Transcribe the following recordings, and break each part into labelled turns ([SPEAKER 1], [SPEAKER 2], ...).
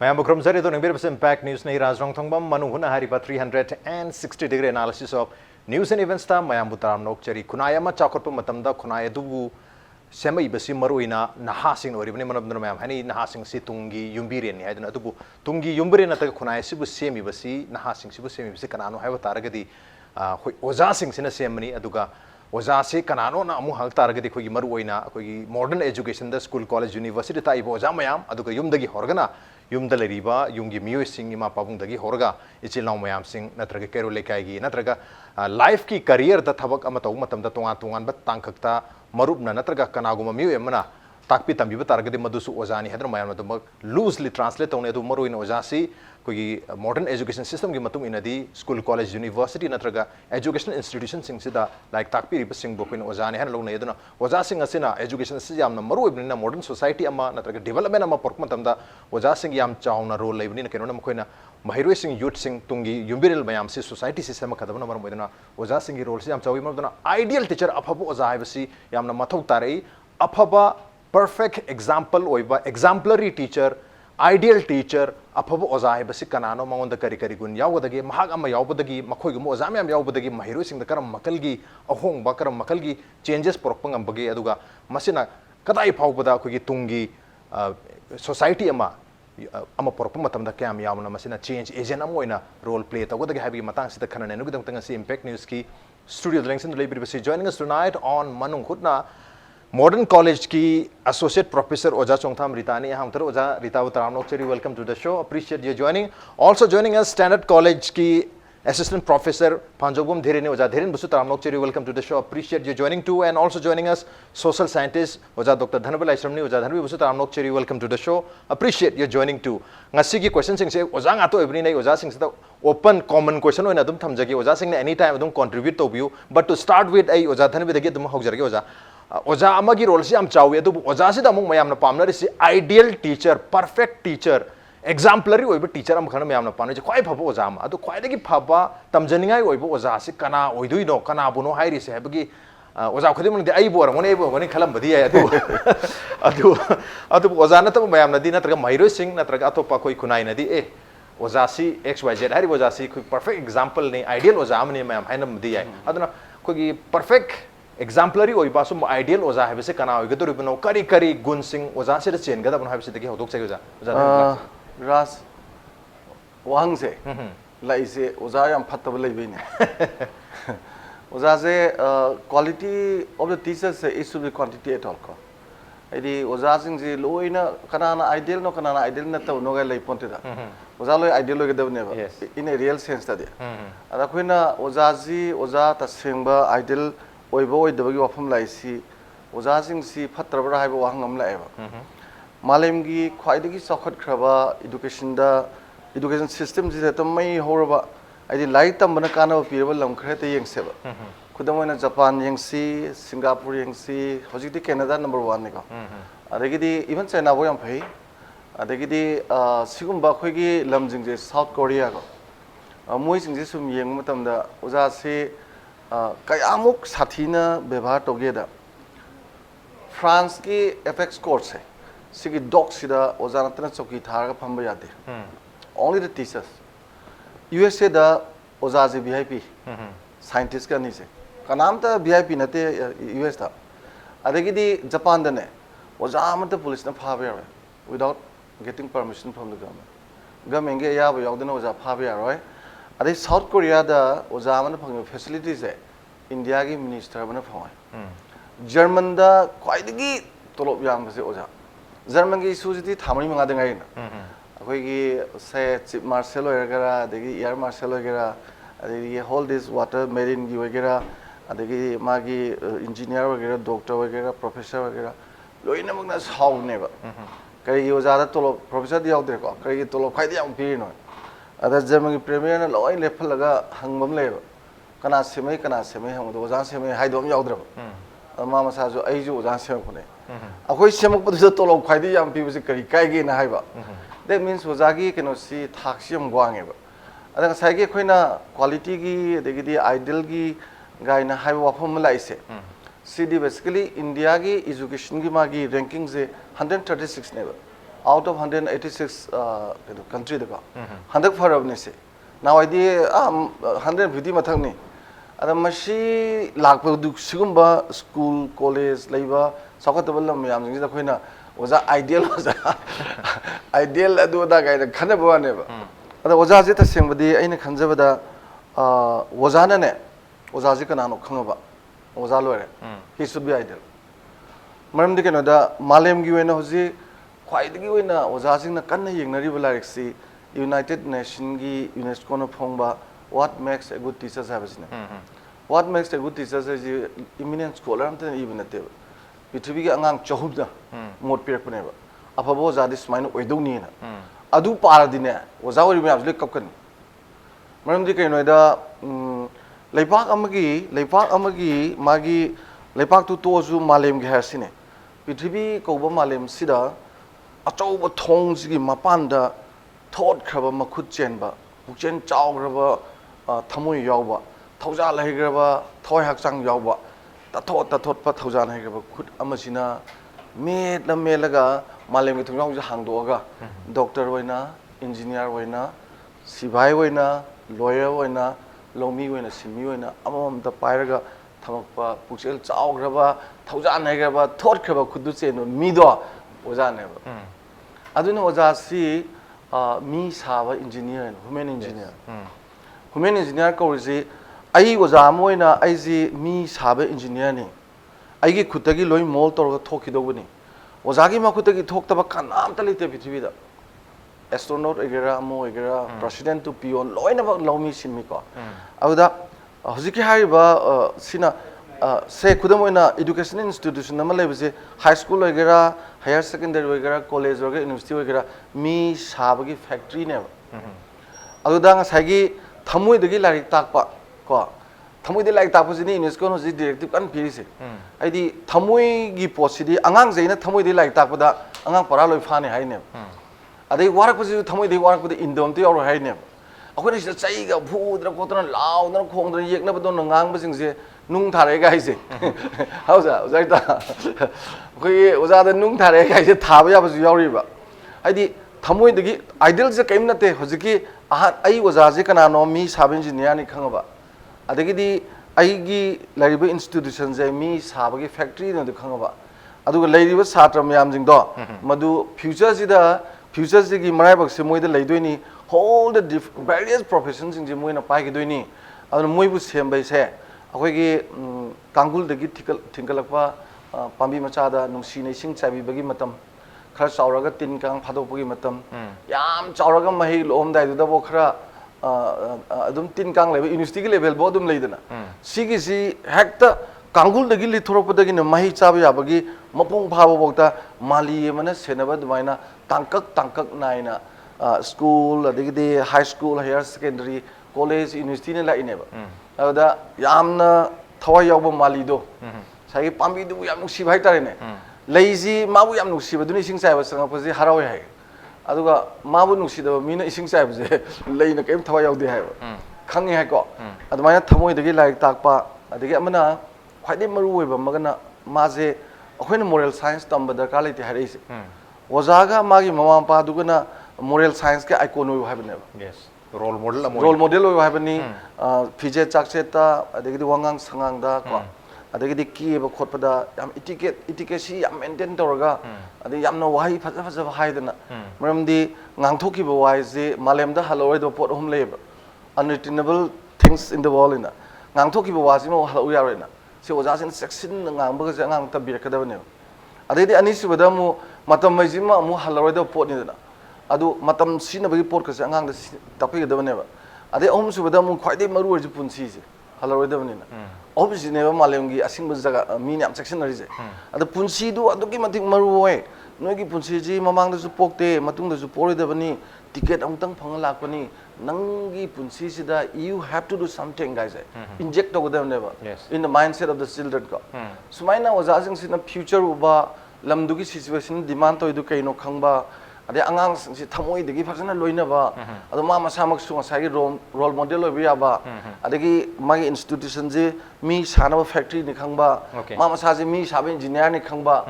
[SPEAKER 1] Mayam Bukram Zari to Nibir Impact News Nei Rajrong Thongbam Manu Huna Hariba 360-degree analysis of news and events ta Mayam Butaram Nok Chari Kunaya Ma Chakorpa Matamda Kunaya Dubu Sema Ibasi Maruina Nahasing or even Mayam Hani Nahasing Si Tungi Yumbirian Hadana Dubu Tungi Yumbirin at the Kunaya Sibu Semi Basi Nahasing Sibu Semi Sikanano have a targeti Ozasing Sina Semani Aduga Ozasi Kanano Namu Hal Targeti Kugi Maruina modern education the school college university type Ozamayam Aduga Yumdagi Horgana Yumda Leriba, Yungi Musing, Ima Pabundagi Horga, Ichilam Mayam Sing, Natraga Keru Lekagi, Natraga, life ki career that Tabak Amatomatam, the Tongan, but Tankata, Marubna, Natraga Kanaguma Muemana, Takpitam, Targadi Madusu Ozani, Hadromayam, loosely translate on Edu Maru in Ozasi, modern education system, Gimatum in Adi, school, college, university, Natraga, educational institutions in Sida, like Takpi Sing Book in Ozani, Hanlona, Eduna, Ozasing Asina, education system, Maru in a modern society, Ama, Natraga, development of Porkmatamda, Ozasing Yam Chowna role, living in a Kanona, Mahiru Sing, Youth Sing, Tungi, Yumbiril Mayam, society system, Kadana Marmudana, Ozasing roles, Yam Chawimana, ideal teacher, Apabu Ozavasi, Yamna Matotari, Apaba, perfect example, Oiba, exemplary teacher. Ideal teacher, Apabu Ozai, Basikanano, Mount the Karikarigun, Yawadagi, Mahagama Yawbadagi, Makoyum, Ozamiam Yawbadagi, Mahiru Sing the Karam Makalgi, Ahong Bakaram Makalgi, changes Porpang and Bagi Aduga, Masina, Kadai Paupada, Kugi Tungi, society Ama Porpumatam the Cam Yamana Masina change, Asian Amoina role play, the Wada Habi Matang, the Kanan, and Udang Impact News Key, Studio Links in the Labor joining us tonight on Manung Hutna. Modern College ki Associate Professor Oja Chongtham Ritani Hamtar Oja Rita Utaramnokcheri, welcome to the show. Appreciate you joining. Also joining us Standard College ki Assistant Professor Panjogum Dhirin Oja Dhirin Busu Taramnokcheri, welcome to the show. Appreciate you joining too. And also joining us Social Scientist Oja Dr. Dhanabal Aishramni Oja Dhanbi Busu Taramnokcheri, welcome to the show. Appreciate you joining too. Ngasi ki question sing se Oja ngato every nay Oja sing se open common question oina dum thamjagi Oja sing anytime dum contribute to view. But to start with ay Oja Dhanbi dagi dum hokjargi Oja. Oja amagi role si am chawi adu oja si damung mayam na pamna si ideal teacher, perfect teacher, exemplary oiba teacher am khana mayam na pamna je khwai phaba oja ma adu khwai dagi phaba tamjaningai oiba oja si kana oidui no kana buno hairi se habagi oja khodi mun de ai bor ngone bo ngone khalam badi ai adu oja na ta mayam na di na traga Mahiru Singh na traga atopa koi kunai na di oja si xyz hari oja si perfect example ne ideal oja am ne mayam hainam di ai aduna koi perfect exemplary or basum ideal Oza have a kana Gadurino, Kari Gunsing, Oza said a chain, Gadam have said the Hodoxa.
[SPEAKER 2] Ras Wangse, Laise, Ozayam Patablavin. Ozaze quality of the teachers is to be quantity at all. The Ozazing the Loina, Kanana ideal, no Kanana ideal, not Noga Lay Pontida. Ozalo ideal never, in a real sense. Adaquina Ozazi, Ozata Simba, ideal. Oiboy the Wafum Laisi, Ozasing si Patrabra have Wangam Lava. Malemgi, Quidigi Socket Kraba, education systems is at a may horrible. I did light them Manakana people, Lamkrete Yang Seva. Kudamana Japan Yang Si, Singapore Yang Si, Hojiti Canada #1 nego. Adegidi even China pay. Adegidi Sigumba Quigi Lamjing South Korea go. Moising Jisum Yang Mutam the Ozasi. Kayamuk Satina Beva together. France ki FX course hai. Sigi doc sida Ozanatana Soki Tharaga Pambayate. Only the teachers. USA da Ozazi VIP. Scientist ka nise. Kanamta VIP nate US da. Adegidi Japan da ne. Ozamata police na phabe without getting permission from the government. Government ge ya yawdana Oza phabe roy. Ade South Korea da Ozaman phang facilities hai India ki minister bana phang German da khwaidagi tolop yam se Oza German ki sujiti thamani manga de ngai na akoi ki say chief marshal hoigara degi air marshal hoigara adegi hold this water marine ki hoigara adegi magi engineer hoigara doctor hoigara professor hoigara loina magna saw ne ba kai Oza da tolop professor di yaudre ko kai tolop khaidi yam pi no Ada German premier na loy level laga hangbam leba kana semai hang do jan semai haidom yaudra ma ma sa jo ai jo jan sem khone akoi semak padu to lo khaidi yam pi bisi kari kai ge na haiba that means ozagi keno si thaksiam gwange ba ada sai ge khoina quality gi degi ideal gi gai na haiba wafam lai se CD basically India ki education ki magi ranking se 136 ne ba out of 186 country da ko handak farab ne se now idea 150 mathak ni ada mashi lakpa du sigumba school college laiba sakataba lam yam jing da khoina oza ideal oza ideal adu da ga khana ba ne ba ada oza je ta sengbadi aina khanjabada oza na ne oza ji kana no khangaba oza lore he should be ideal maram de kena da malem gi wena hoji khwaidagi wena oza jing na kanna yengnari bala si United Nations gi UNESCO no phongba what makes a good teacher sabasne what makes a good teacher is eminent scholar am tan even at prithibi gi angang chahubda mot pirak pane ba afabo oza dis main oidou ni na adu paradine oza ori myam le kapkan maram di kaino da leipak amagi magi leipak tu tozu malem gi hasine prithibi koba malem sida achau thong gi mapanda thot khaba makhut chenba bukchen chaw graba thamoi yawba thauja lai graba thoi hakchang yawba tathot pa thauja lai graba khut amasina me laga malem gi thungjong ji hangdoga doctor hoina engineer hoina sibai hoina lawyer hoina lomi hoina simi hoina amam da pairaga thamakpa bukchel chaw graba thauja lai graba thot khaba khudu cheno mido oja ne ba aduna oja si mi saba engineer human engineer ko ri ai oja moina ai ji mi saba engineer ni ai gi khutagi loi mol tor ga thoki do bani oja gi ma khutagi thoktaba kanam tali te pithibida astronaut egera amo egera president to pion loina ba lomi sinmi ko auda hojiki haiba sina se kudamoina education institution nama lebse high school egera higher secondary egera college egera university egera mi sabagi factory ne aduda nga sagi thamoi dagi lari takpa ko thamoi de lari takpa jini UNESCO no ji directive kan phiri se aidi thamoi gi posidi angang jaina thamoi de lari takpa da angang para loi phane haine adai warak puji thamoi de warak pude indom te yor haine akhoi ni chai ga phudra kotna law na khongdra yekna badon ngang basing je nung thare ga ise hausa zaita koi oza da nung thare ga ise thaba ya basu yauri ba aidi thamoi dagi ideal je kaim nate hojiki ai oza je kana no mi sab engineer ni khangaba adagi di ai gi lariba institution je mi sabagi factory no de khangaba aduga lariba satra myam jing do madu future ji gi marai bak se moi da leidoi ni all the various professions in je moi na pai gi doi ni adu moi bu sem bai se अखोगी कांगुल दगी थिंकलकपा पांबी मचादा नुंसी ने सिंग चाबी बगी मतम खरा चावरगा तिन Kong फादोपगी मतम याम चावरगा मही लोमदाय दुदा बो खरा अदुम तिन कांग लेबे यूनिवर्सिटी के लेवल बो अदुम लेदना सिगी सि हेक्ता कांगुल दगी लिथोरपदगी न मही चाबी याबगी मपुंग फाबो बोक्ता माली मने सेनबा दुमाइना तांकक नाइना स्कूल अदगी दे high school higher secondary college university ने लाइनेबा अदा यामना थवा यावबो मालिदो सागी पांबी दु याम नुसी भाई तारेने लेजी माबु याम नुसी बदुनि सिंग साइबा संगपजे हरावे हाय अदुगा माबु नुसी दबो मीना इसिंग साइबजे लेना केम थवा यावदे हायबा खंगे हाय को अदमाया थमोय दगी लाइक ताकपा अदगी अमना ख्वाइदे मरु ओइबा मगना माजे अखोइना मोरल साइंस तंबा दरकार लेते हायरेसे ओजागा मागी ममा पा दुगना मोरल साइंस के आइकॉन ओइ हायबने
[SPEAKER 1] यस रोल
[SPEAKER 2] मॉडल ओइ हायबनी फिजे चाकसेता अदगी वांगांग संगांगदा को अदगी कीबा खोटपदा याम इटिकेसी याम मेंटेन तोरगा अदगी यामना वाही फजा फजा हायदना मरमदी ngang वाइजे मालेमदा हलोइदो पोट होम लेब unretenable things in the world ina ngangthoki ba wasi mo halu yarena se ojasin section ngangba ga ngang ta birakadabane adedi ani subada mu matam majima mu haloido pot ni na adu matam sina bagi pot ka ngang da tapi gadabane ba ade om subada mu khwaide maru orji punsi je haloido bane na obviously ne ba malemgi asing ba jaga mi am section ri je adu punsi du adu ki matik maru hoy nogi punsi ji mamang da su pokte matung da su poridabani ticket amtang phangala lakpani nangi punsi sida you have to do something guys inject to them never in the mindset of the children ko sumaina wajasing sina future uba lamdugi situation demand to edu kaino khangba ade angang si thamoi degi phajana loina ba adu ma masamak su ngasai role model obi aba adegi magi institution je mi sana factory ni khangba ma masa je mi sabe engineer ni khangba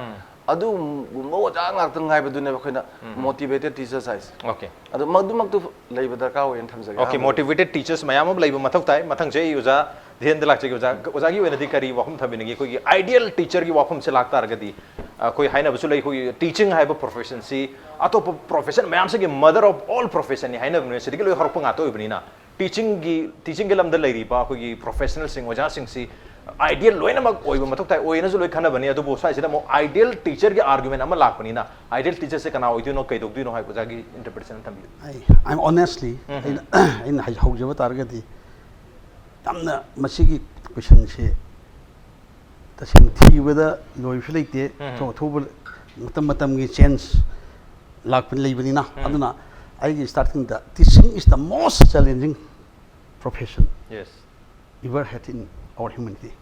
[SPEAKER 2] अदु gumboot जा ngak tang ngai badune bakhoina motivated teachers size
[SPEAKER 1] okay
[SPEAKER 2] adu magdumak tu leiba darka hoyen thamjage
[SPEAKER 1] okay motivated teachers mayam am leiba mathau tai mathang je uja ध्यान दिलाक चाहिए उजा की वैनदी करी वाफम थबिनगी कोई ideal teacher की वाफम से लागता रगदी कोई हाई ना बसुलाई कोई टीचिंग है प्रोफेशन सी अतो प्रोफेशन मैम से मदर ऑफ ऑल प्रोफेशन है ना से लोई हरप गातो इबनीना टीचिंग के लमद लेरीबा कोई प्रोफेशनल सिंग वजा सिंग सी आइडियल लोइनमक ओइब मथक ताई ओइनजु लोइ खनबनी अदुबो साइसिदा मो आइडियल टीचर की आर्गुमेंट अमा लाकपनीना आइडियल टीचर से कना ओइदिनो कैदोगदिनो हाइ बजागी इंटरप्रिटेशन थम्बी
[SPEAKER 3] आई एम ऑनेस्टली इन हाइ हौजब तारगदी तमना मसिगी क्वेश्चन से तसिंग थीबदा लोइफ लेते तो थोब मतम की चेंज लाकपन लेबनीना अदुना आइगी starting the teaching is the most challenging profession
[SPEAKER 1] yes
[SPEAKER 3] ever had in our humanity.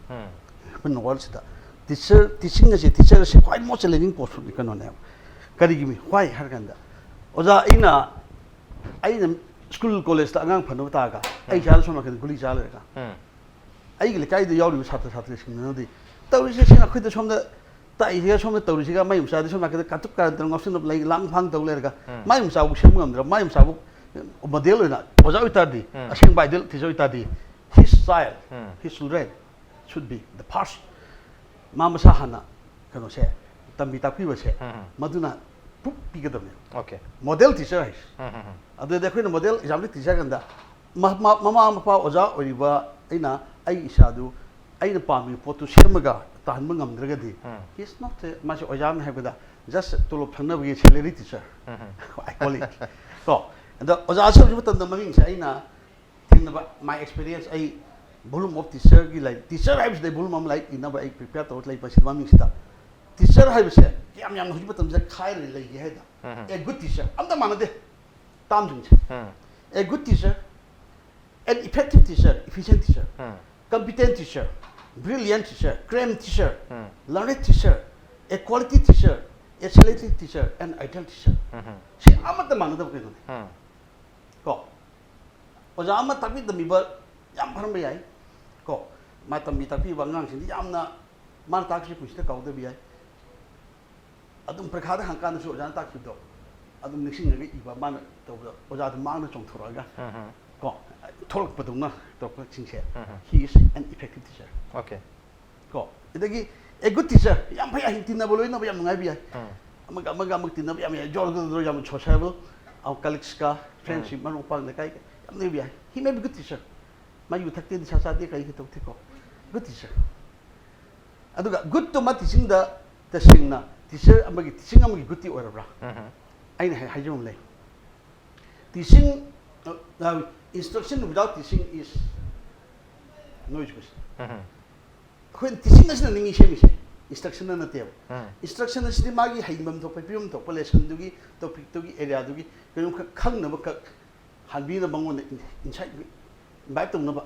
[SPEAKER 3] Human world sida teaching is quite more challenging post for the now. Kari give me why har ganda. Oza ina school college ta angang phanu ta ga. Ai jal sona ka guli jal ga. Ai gile kai de yauri sat sing no di. Tawi se sina khoi de som da ta ai ga som da tawi se ga mai umsa de som ka katuk ka tang option of like lang phang taw le ga. Mai umsa bu sem ngam dra mai umsa bu model na. Oza utadi asing by del tizo utadi. His child, his children should be the first. Mama Sahana, can I say, Tambita Pivase, Maduna, Pigadam.
[SPEAKER 1] Okay.
[SPEAKER 3] Model teacher is. Other the queen model is only teacher and that. Mama Oza or Riva, Ina, I Ishadu, I the Palm, Potu Shemaga, Tanmungam Dragadi. He's not much Ojan Habida, just to look Panavi Chelly teacher. I call it. So, and the Oza put on the Marines, Aina. My experience, I volume of teacher like teacher I was the volume like in number I prepare to like by Silvami Sita. Teacher I was here. I'm young Hubatam Kairi like you had a good teacher. I'm the man of the Tamjin. A good teacher, an effective teacher, efficient teacher, competent teacher, brilliant teacher, cram teacher, learned teacher, a quality teacher, a selective teacher, and ideal teacher. See, I'm at the man of the go. Oza ama tapi demi ber yang pernah biaya, kok macam tapi bangang sini jamna mana tak sih puisi kau tu biaya. Adum perkara hangkan tu oza tak sih tu, adum nixing lagi iba mana tu oza tu mana cong thora ga, kok tolak betul na tu cincin. He is an effective teacher.
[SPEAKER 1] Okay.
[SPEAKER 3] Kok, jadi a good teacher yang payah hintina boleh na yang mengai biaya. Amag tinna biaya jual tu tu yang social, au colleagues ka friendship mana upang dekai. He may be good teacher. My you take the Sasadi Kaito. Good teacher. I do got good to my teaching the singer, teacher, I'm teaching a good tea or a bra. I don't like. Teaching instruction without teaching is no use. When teaching is an English instruction on the table. Instruction is the Magi Haimam to Papium to Polation Dugi, to Pictogi area Dugi, Kang Nabaka. Halbi na bangun inside back to naba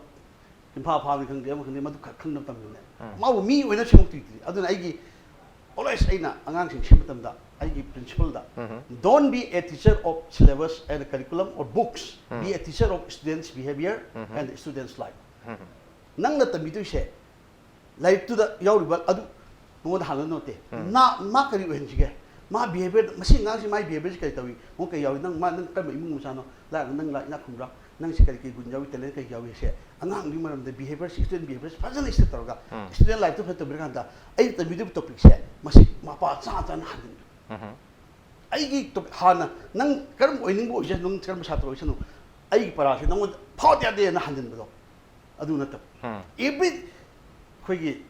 [SPEAKER 3] impa pha kan dia kan madu khakhan na tam ne ma mi oina chimuk ti aduna aigi always aina angang sing simatam da aigi principle da don't be a teacher of syllabus and curriculum or books be a teacher of students behavior and students life nang na tam bitu se life to the yauri ba adu mo da halan note na ma kari wen jige ma behavior masi ngang si my behavior kai tawi mo kai yawi nang ma nang ka mai mung musano la nang la ina khumra nang si kai ki gun yawi tele kai yawi se angang ni maram the behavior student behavior fazan is targa student life to fetu berkanda ai ta video topic se masi ma pa cha cha na hadin ai gi to hana nang karam oining bo je nung karam sa tro isanu ai para se nang phau dia de na hadin bo adu na ta ibi khoi gi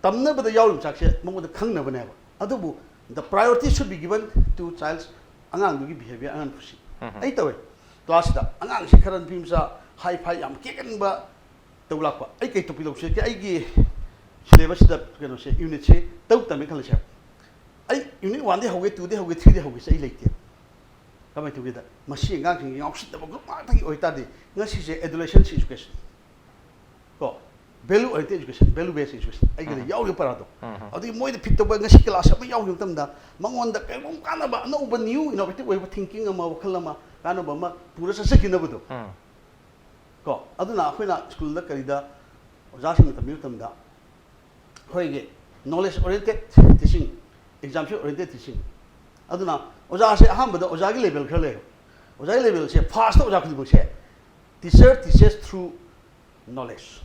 [SPEAKER 3] tamna ba da yawi sak se mo da khang na ba ne ba adu bu the priority should be given to child's angang dugi behavior angang pusi ai tawe class da angang si kharan phim sa high five yam ke kan ba tawlak ba ai kai to pilok se ke ai gi syllabus da kano se unit se taw ta me khala se ai unit 1 de hoge 2 de hoge 3 de hoge se ai leite kamai to gida masi angang sing yok sit da ba ma ta gi oita de ngasi se adolescent education ko value oriented education, value based education. I get a young parado. The more the pit of a class of a young them, Mangon the Kanaba, no one new innovative way of thinking about Kalama, Kanabama, Purasa Sekin of it. Go, Aduna, when I school the Karida was asking the Mutum da. Hoige, knowledge oriented teaching, exam oriented teaching aduna oja se aham da oja gi level khale oja gi level se fast oja khudi se teacher teaches through knowledge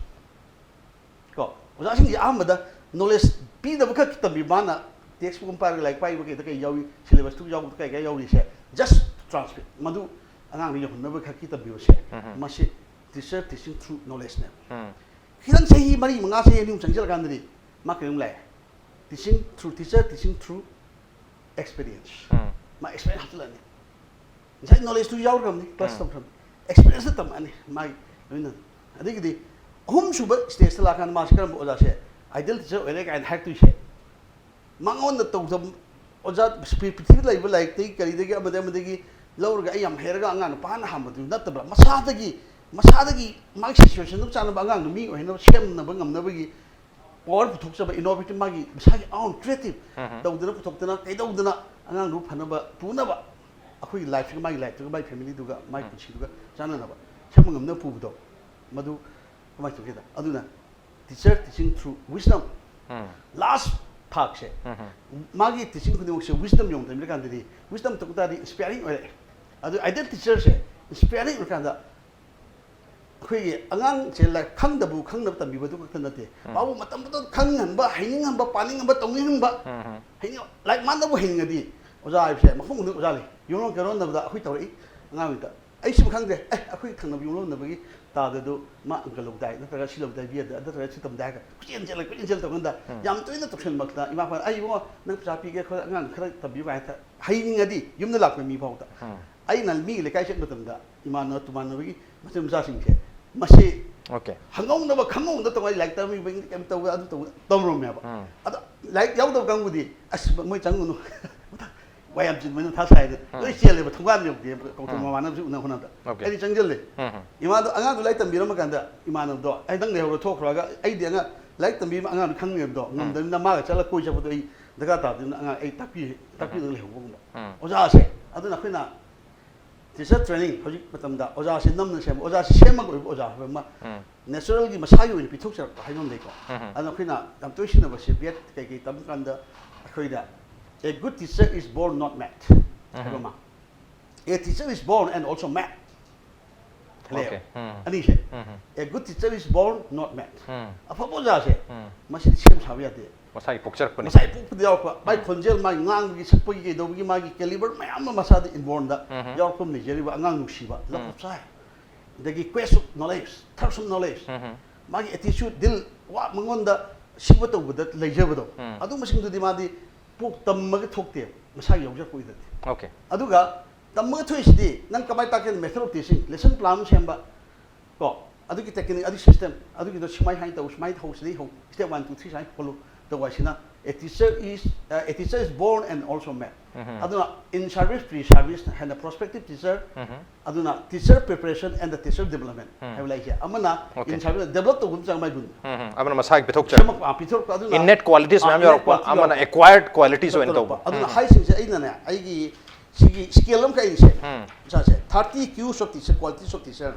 [SPEAKER 3] ko oja sing gi aham da knowledge pi da baka kitab bi bana textbook par like pai ba ke da kai yawi syllabus tu yaw kai kai yawi se just transcript madu angang ni hun na ba kitab bi se masi teacher teaching through knowledge ne hidan sehi mari manga se ni changjal kan ni ma ke lai teaching through teacher teaching through experience ma experience hatla ni sai knowledge tu yaw ram ni class tam experience tam ani mai noina adigi di hum suba stage la kan ma skar oja se ideal teacher ele kan hack tu se mangon da to tam oja pithvi lai ba like ti kari de ga amade lawr ga ayam herga angan pa na ham du nat ba masada gi ma situation nu chana ba angang mi oina sem na ba ngam na ba gi power puthok sa ba innovative magi masagi own creative dawdana puthok tana kai dawdana angang ru phana ba puna ba akhui life ga life ga my family duga my puchi duga chana na ba sem ngam na pu do madu ma chu ke da aduna teacher teaching through wisdom last thak se magi teaching khu se wisdom yong tam kan di wisdom to ta di inspiring ore adu ideal teacher se inspiring kan da khoi angang che la khang da bu khang da tam bi du ka nate babu matam to khang han ba haining han ba paning han ba tonging han ba haining like man da bu haining di oja ai se ma phung du oja le yong ka ron da da khoi tawri angang da ai sim khang de akhoi thang na bi yong na ba gi ta da du ma ga lo dai na ta si lo dai bi da da si tam da ka chen che la chen che to da yam to ina to chen mak da ima fa ai bo nang cha pi ge kho angang khra tam bi ba ta haining di yum na lak mi phau ta ai nal mi le kai chen tam da ima no tu man no bi ma sem sa sing che masih
[SPEAKER 1] okay
[SPEAKER 3] hangong na ba khangong da tong ai like ta mi bing kem to adu to tom rom ya ba adu like yaw do kang budi as moi chang nu wai am jin men tha sai de oi che le ba thong gan yo de ko to ma na su na hona da ai chang jel le ima do anga do like tam bi ram kan da ima no do ai dang le ho thok ra ga ai de nga like tam bi ma anga khang ngem do ngam da na ma ga chala koi cha bu do ai da ga ta de anga ai tapi le ho bu ba o ja se adu na khina teacher training hojik matam da oja se nam na sem oja se sem ma go oja ma natural gi masai oi pithok cha hai nom dei ko ana khina tam to shin ba se biat kai kai tam kan da khoi da a good teacher is born not met ma a teacher is born and also met okay ani se a good teacher is born not met apa oja se masi sem sabi ate
[SPEAKER 1] masai picture pani
[SPEAKER 3] masai pu dia ko bai khonjel mai ngang gi sakpoi gi do gi magi caliber mayam masa de inborn da yor kum ni jeri ba ngang nuksi ba la sai de gi quest knowledge thirst knowledge magi attitude dil wa mangon da siba to bu da leje bu do adu masing du di ma di puk tam ma gi thokte masai yong ja koi da
[SPEAKER 1] okay
[SPEAKER 3] adu ga tam ma thoi si di nang kamai ta ken method of teaching lesson plan sem ba ko adu ki technique adu system adu ki do smai hai to smai ho si ho step 1 2 3 sai follow the wasina a teacher is born and also met aduna in service pre service and the prospective teacher aduna teacher preparation and the teacher development I like here amana in service develop to gun chang mai gun
[SPEAKER 1] amana masai pithok cha
[SPEAKER 3] pithok aduna
[SPEAKER 1] innate qualities ma'am yor amana acquired qualities so ento
[SPEAKER 3] aduna high sing se aina ne ai gi sigi skill am kai se cha se 30 cues of teacher qualities of teacher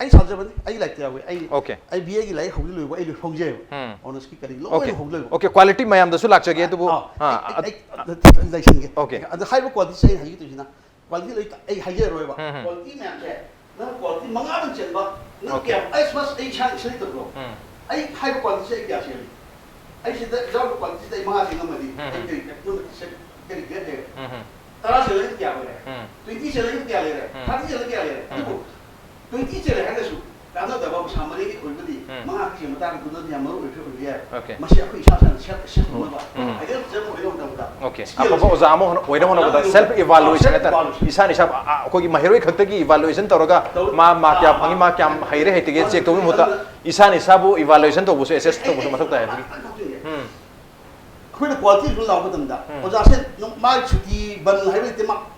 [SPEAKER 3] ai sa je ban ai like ya we ai
[SPEAKER 1] okay
[SPEAKER 3] ai ba gi lai hau lui wa ai lui phong je honest ki kari lo ai hau lui
[SPEAKER 1] okay quality mayam da su lak cha ge tu
[SPEAKER 3] ha like sing ge
[SPEAKER 1] okay
[SPEAKER 3] ad high quality sai hai tu sina quality lai ai hai je roi ba quality me se na quality manga ban chen ba na ke ai mas ai chang sai tu ro ai high quality sai kya se ai se da job quality sai ma se ngam di ai ke tu se ke ge de tara se lai kya ho re 20 se lai kya le re 30 se lai kya le re tu 20 se lai ha da su Karena dah bawa sama lagi kau itu di, mengapa sih mata aku tu dia malu itu dia, masih aku isyarat siap mana, ada saya mau hidup dah.
[SPEAKER 1] Okay. Apa apa usahamu, weda mana udah self evaluation itu, isan isap, aku ini mahiroi khutbah ki evaluation taruhga, ma kya pangi ma kya mahireh itu gitu cek tu pun muta, isan isabu evaluation tu busu assess tu busu masuk dah.
[SPEAKER 3] Aku ini quality dulu aku tanda, oja sen, mai cuti ban hari itu mak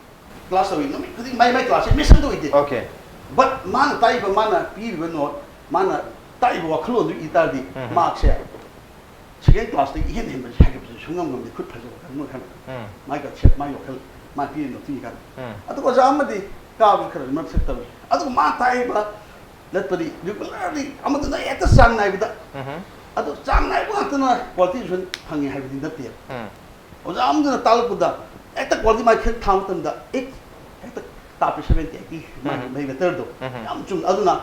[SPEAKER 3] kelas tu ini, kau mai kelas ini mission tu itu.
[SPEAKER 1] Okay.
[SPEAKER 3] But mana tai ba mana pi ba no mana tai ba khlo du ita di mark se second class di hen hen ba ha ge bu sungam ngam di khut pha jo kan mo kan mai ga check mai yo khal mai pi no ti kan atu ko jam di ka ba khar ma se ta atu ma tai ba let pa di regularly amadu na eta sang nai ba atu sang nai ba tu na quality sun hangi ha bi di na ti ओजा आमदुना तालपुदा एकता quality माइ खेल थाम तंदा एक एकता तापि 70 80 माइ matter दो याम चुम अदुना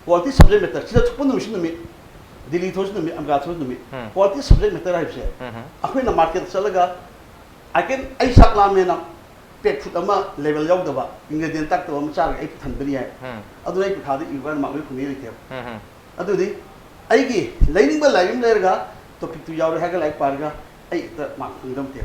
[SPEAKER 3] quality subject matter सिदा थुपन नुमिस नुमि दिल्ली थोस नुमि अमगा थोस नुमि क्वालिटी सब्जेक्ट मैटर हाइबसे अखोइना मार्केट चलगा आई कैन आई सकला मेना पेक फुट अमा लेवल यावदबा इंग्रेडिएंट तक तो मचा आई थनबनी है अदुना आई खादि इवन मागले खुनि लेते अदुदि आइगी लाइनिंग लाइनिंग लेरगा तो पिक तु यावरे हागा लाइक पारगा आई त मांग खुंदम ते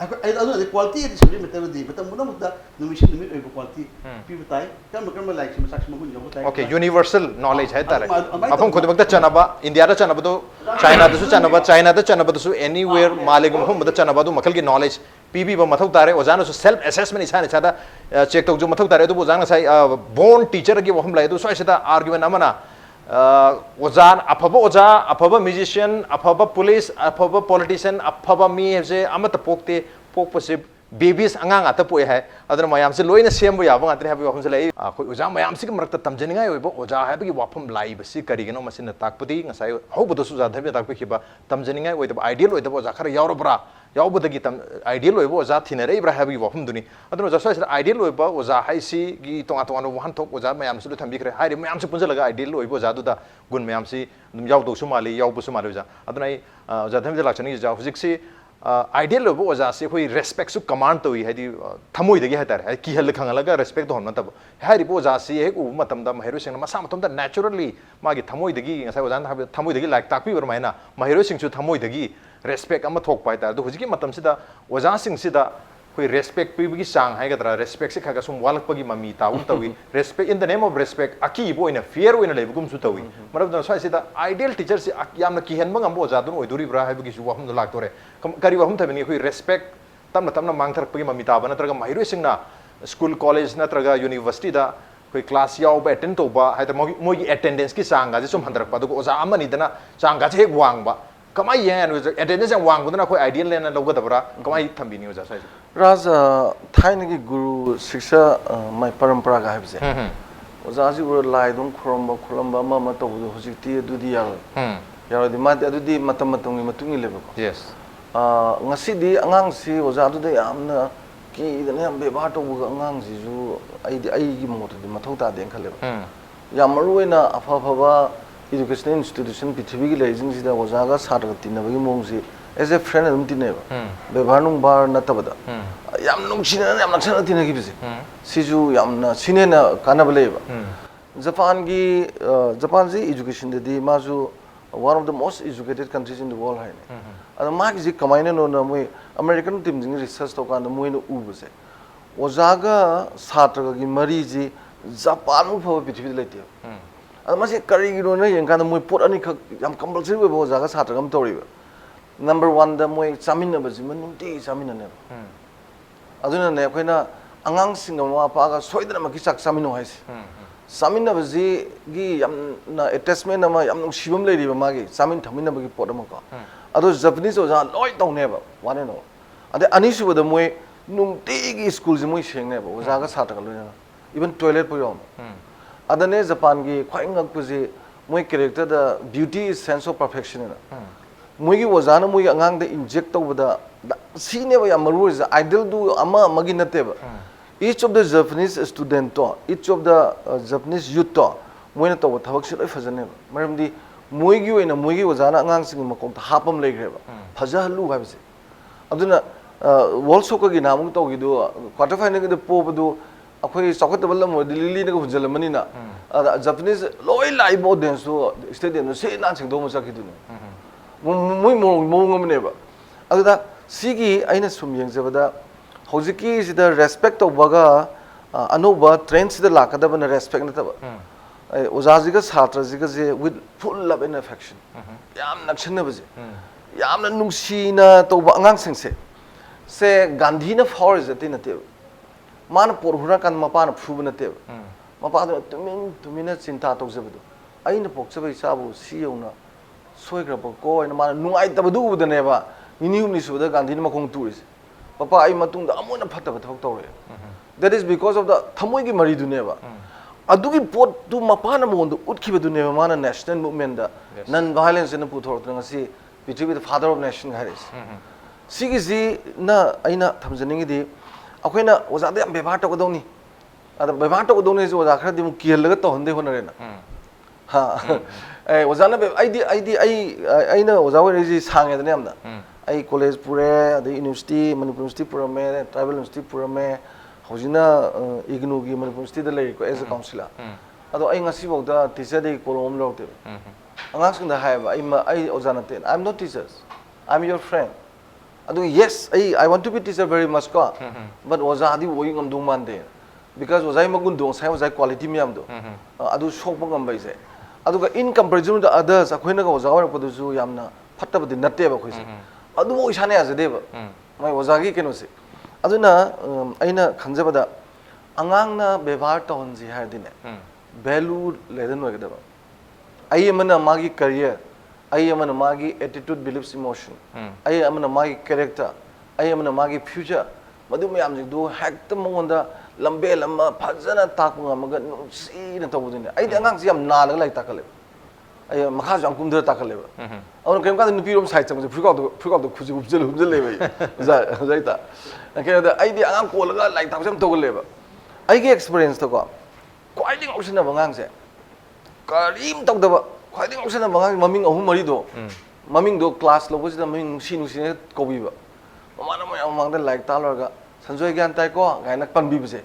[SPEAKER 3] आई अदुना क्वालिटी सब्जेक्ट मैटर दी बत मुनमुदा नुमिस नुमि ओइबो क्वालिटी पि बताई कम लाइक से मसाक मगुन जो बताई
[SPEAKER 1] ओके यूनिवर्सल नॉलेज है तारे अपन खुद वक्त चनबा इंडिया दा चनबा तो चाइना दसु चनबा चाइना दा चनबा दसु एनीवेयर मालेगुम हम दा चनबा दु मखल की नॉलेज पीबी ब मथौ तारे ओजान सु सेल्फ असेसमेंट इसा ने छादा चेक तो जो मथौ तारे तो ओजान साइ बोर्न टीचर की वहम लाय तो सोइसदा आर्गुमेंट अमना ओजान अफबा ओजा अफबा म्यूजिशियन अफबा पुलिस अफबा पॉलिटिशियन अफबा मी जे अमत पोकते पोकपसे बेबीस अंगांग आता पोए है अदर मयाम से लोइना सेम याब गातने हाबि वाफम से लै अखोय ओजा मयाम से मरक तमजनिंगाय ओइबो ओजा हाबि वाफम लाइब से करिगनो मसिन ताकपदि ngасai हौबदसु जाधबि ताकपिखिबा तमजनिंगाय ओइदब आइडियल ओइदब ओजा खर यावरब्रा यावबदगी तम आइडियल ओइबो ओजा थिनरेब्रा हाबि वाफम दुनि अदर ओजा सोइस आइडियल ओइबा ओजा हाइसी गी तोंगा तोंगा वहान थोक ओजा मयाम से थम्बिखरे हाइरे मयाम से पुंजलगा आइडियल ओइबो ओजा दुदा गुन मयाम से यावदोसु माली यावबसु माली ओजा अदनाय ओजा थमजे लाचनी जा हुजिकसी आइडियल ओबो ओजा से कोई रेस्पेक्ट सु कमांड तो है थमोई दगे हतार है की हल खंगलगा रेस्पेक्ट होन तब हारि बो ओजा से एक उ मतम द महिरो सिंग मसा मतम द नेचुरली मागी थमोई दगी ngасai ओजान हाबे थमोई दगी लाइक ताकपि बरमाइना महिरो सिंग सु थमोई दगी रेस्पेक्ट अमा थोक पाइ तार दो हुजिकी मतम सिदा ओजा सिंग सिदा कोई रेस्पेक्ट पिबगी चांग हाइगद्रा रेस्पेक्ट से खागा सुम वालकपगी ममी ताउन तवी respect in the name of respect अकी बो इन फियर ओइन लेबगुम सु तवी मरब द सोइ सिदा आइडियल टीचर से यामना किहन मंग अम्बो ओजा दुन ओइदुरी ब्रा हाइबगी सु वहम लाक तोरे करी वहम थबनी कोई रेस्पेक्ट तमना तमना मांगथरपगी ममी ताबा नत्रगा महिरो सिंगना स्कूल कॉलेज नत्रगा यूनिवर्सिटी दा कोई क्लास याव अटेंड तोबा हाइतर मोगी अटेंडेंस की चांगा जे सुम हंदरपा दुगो ओजा अमनी दना चांगा जे वांगबा कमाई यान अटेंडेंस वांगबदना कोई आइडियल लेना लौगदबरा कमाई थंबिनी ओजा साइ
[SPEAKER 2] राज थाइन की गुरु शिक्षा माय परंपरा का है ओजा जी उर लाइदों खुरम मा तौबदो हुजिकती अदुदी यारो दि मादि अदुदी मतम मतंगी मतुंगी लेबको
[SPEAKER 1] yes
[SPEAKER 2] ngasi angang si oza adu yamna ki dane am bebar to buga angang si ju ai gi mot di mathau ta den khale yam maruina apha phaba educational institution pithbi gi leijing si da oza ga sar ga tin ba gi mong si as a friend adum tin ne ba bebar nung bar na tabada yam nung sina yam nak sana tin gi bisi si ju yamna sine na kana ba le ba japan ji education de ma ju one of the most educated countries in the world hai ada ma ki kamaina no na moi american team jing research to kan moi no u bse oza ga satra gi mari ji japan mu pho pithbi leite ada ma se kari gi no na yang kan moi pot ani khak yam compulsory we oza ga satra gam tori number 1 da moi chamin na ba ji man ti chamin na ne aduna ne khoina angang sing ma pa ga soidana ma ki sak chamin no hai samin na bazi gi yam na attachment na ma yam nung shibam lei ri ba ma gi samin thamin na ba gi pot ma ko ado japanese oja loi tong ne ba wane no ade ani su ba moi nung ti gi school ji moi sheng ne ba oja ga sa ta ga lo na even toilet po yom adane japan gi khwai ngak pu ji moi character da beauty is sense of perfection na moi gi oja na moi angang da inject to ba da si ne ba yam maru is ideal du ama magi na te ba each of the Japanese student to each of the Japanese youth to moina to thabak si loi fajane maram di moigi oina moigi ojana angang sing makong ta hapam legre ba faja halu ha bise aduna world soccer gi namu to gi do quarter final gi do po bu akhoi sokat bal mo dilili ne ko hunjal mani na Japanese loi live audience so stadium se nan sing do mo sa ki du moi mo ngam ne ba aduda sigi aina sum yeng jabada hojiki is the respect of baga anuba trends the lakada ban respect na taba ozaji ga satra ji ga je with full love and affection yam nakshan na baje yam na nungsi na to ba angang sing se gandhi na for is the na te man porhura kan mapa na phu na te mapa da tumina chinta to je badu aina pokcha bai sabu si yona soigra ba ko ina man nungai tabadu bu da ne ba mini ni su da gandhi na makong tu is papa ai matung da amona phata ba thok tore that is because of the thamoi gi mari dune ba adugi pot tu mapa na mon du utkhi ba dune ba mana national movement da non violence na pu thor ngasi pithibhi the father of nation haris सिगिसी ना अइना थमजनिंगदी अखोइना ओजादे हम व्यवहार तगदौनी अदा व्यवहार तगदौनी जो ओजा खरदि मु किहलगा तहनदे होनरेना हा ए ओजाना आइना ओजा होरेजी सांगेदने हमना आई कॉलेज पुरे अदे यूनिवर्सिटी मणिपुर यूनिवर्सिटी पुरमे ट्राइबल यूनिवर्सिटी पुरमे हौजिना इग्नूगी मणिपुर यूनिवर्सिटी दा लेरिको एज अ काउंसिलर अदो आई ngasi bawda teacher dei kolom lawte angang sing da haiba ai ozana ten I'm not teachers I'm your friend adu yes I want to be teacher very much ko but oza di woi ngam dung man de because ozai magun dong sai ozai quality miam do adu shok ngam bai se adu ga in comparison to others akhoina ga oza war padu su yamna phatta badi natte ba khoi se adu wo isane ya de ba mai oza gi keno se aduna aina khanjaba da angang na bevar to honji har dine value ledan wa ga ba ai mana magi career ai amana magi attitude beliefs emotion ai amana magi character ai amana magi future madu mayam jing do hekta monda lambe lama phajana takung amaga si na tawdine ai angang si am na lai takale ai makha jang kumdra takale ba awon kem ka nupi rom sai chang phukau do khuji ubjel le ba za ta ke da ai di angang ko laga lai taksam tawle ba ai ge experience to ko kwai ding option na bangang se karim tawdaba khwai ding option na bangang maming ahum mari do maming do class lo bosida maming sinu sine kobi ba mamana ma amang da like ta lorga sanjoi gyan tai ko gai nak pan bi bse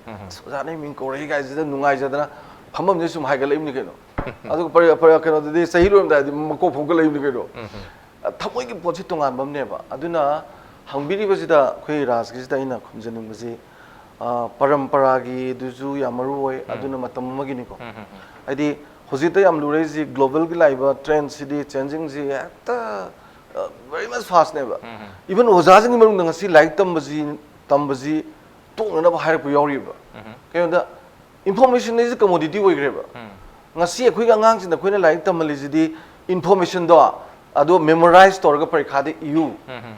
[SPEAKER 2] ja nei ming ko rei gai jida nungai jadana phamam je sum haiga leim ni keno adu par keno de sahi rom da mako phong ko leim ni keno thamoi gi pochi tongan bam ne ba aduna hangbiri bsida khoi ras gi sida ina khumjaning bsi parampara gi duju yamaru oi aduna matam magi ni ko adi hojita yam lurezi global gi laiba trend city changing ji ekta very much fast ne ba even ozajing marung nang si like tambaji tongna ba hair pu yori ba kayo da information is a commodity oi gre ba ngasi khoi ga ngang sin khoina like tamali ji di information do ado memorize torga parikha de you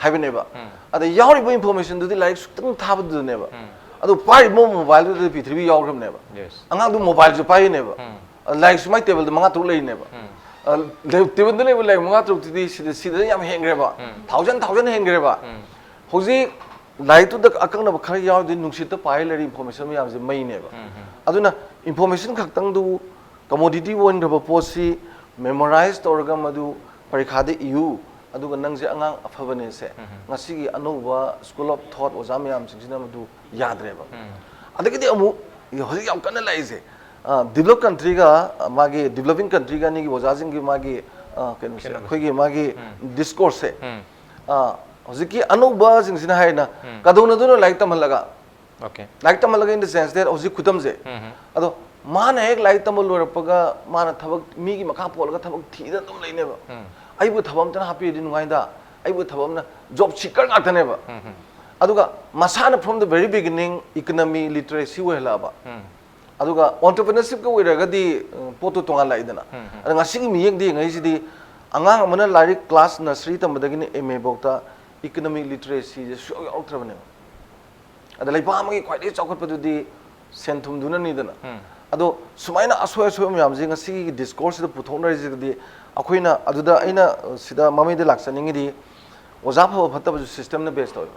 [SPEAKER 2] have ne ba ada yori ba information do di like sutang thab du ne ba ado pai mo mobile do p3 yawram ne ba angang du mobile jo pai ne ba like sumai table manga tu lei ne ba table ne like manga tu ti sida yam hengre ba thousand hengre ba hoji like tu da akang na khar yaw din nungsit ta pai lari information yam je mai ne ba aduna information khaktang du commodity won da posi memorize torga madu parikha de you aduga nang je angang afabane se ngasi gi anoba school of thought ozam yam singsina madu yadre ba adagi de amu hoji yam kana lai se developed country ga magi developing country ga ni gi ozajing gi magi kenu se khoi gi magi discourse se hojiki anoba singsina haina kadona do like tam laga okay like tam laga in the sense that hoji khutam je ado mana ek like tam lor paga mana thabak mi gi makha polga thabak thida dum leine ba ai bu thabam tan happy din ngai da ai bu thabam na job seeker ga tane ba aduga masana from the very beginning economy literacy we la ba aduga entrepreneurship ko we ga di poto tonga lai dana anga sing mi yeng di ngai si di angang amana lari class nursery tam badagi ni MA bokta economic literacy je so outra bane ada lai ba magi khwai de chokot padu di senthum duna ni dana ado sumaina asoi myam je ngasi discourse da puthona ji di akoina aduda aina sida mami de laksaning di oja pha phatta bu system na based hoy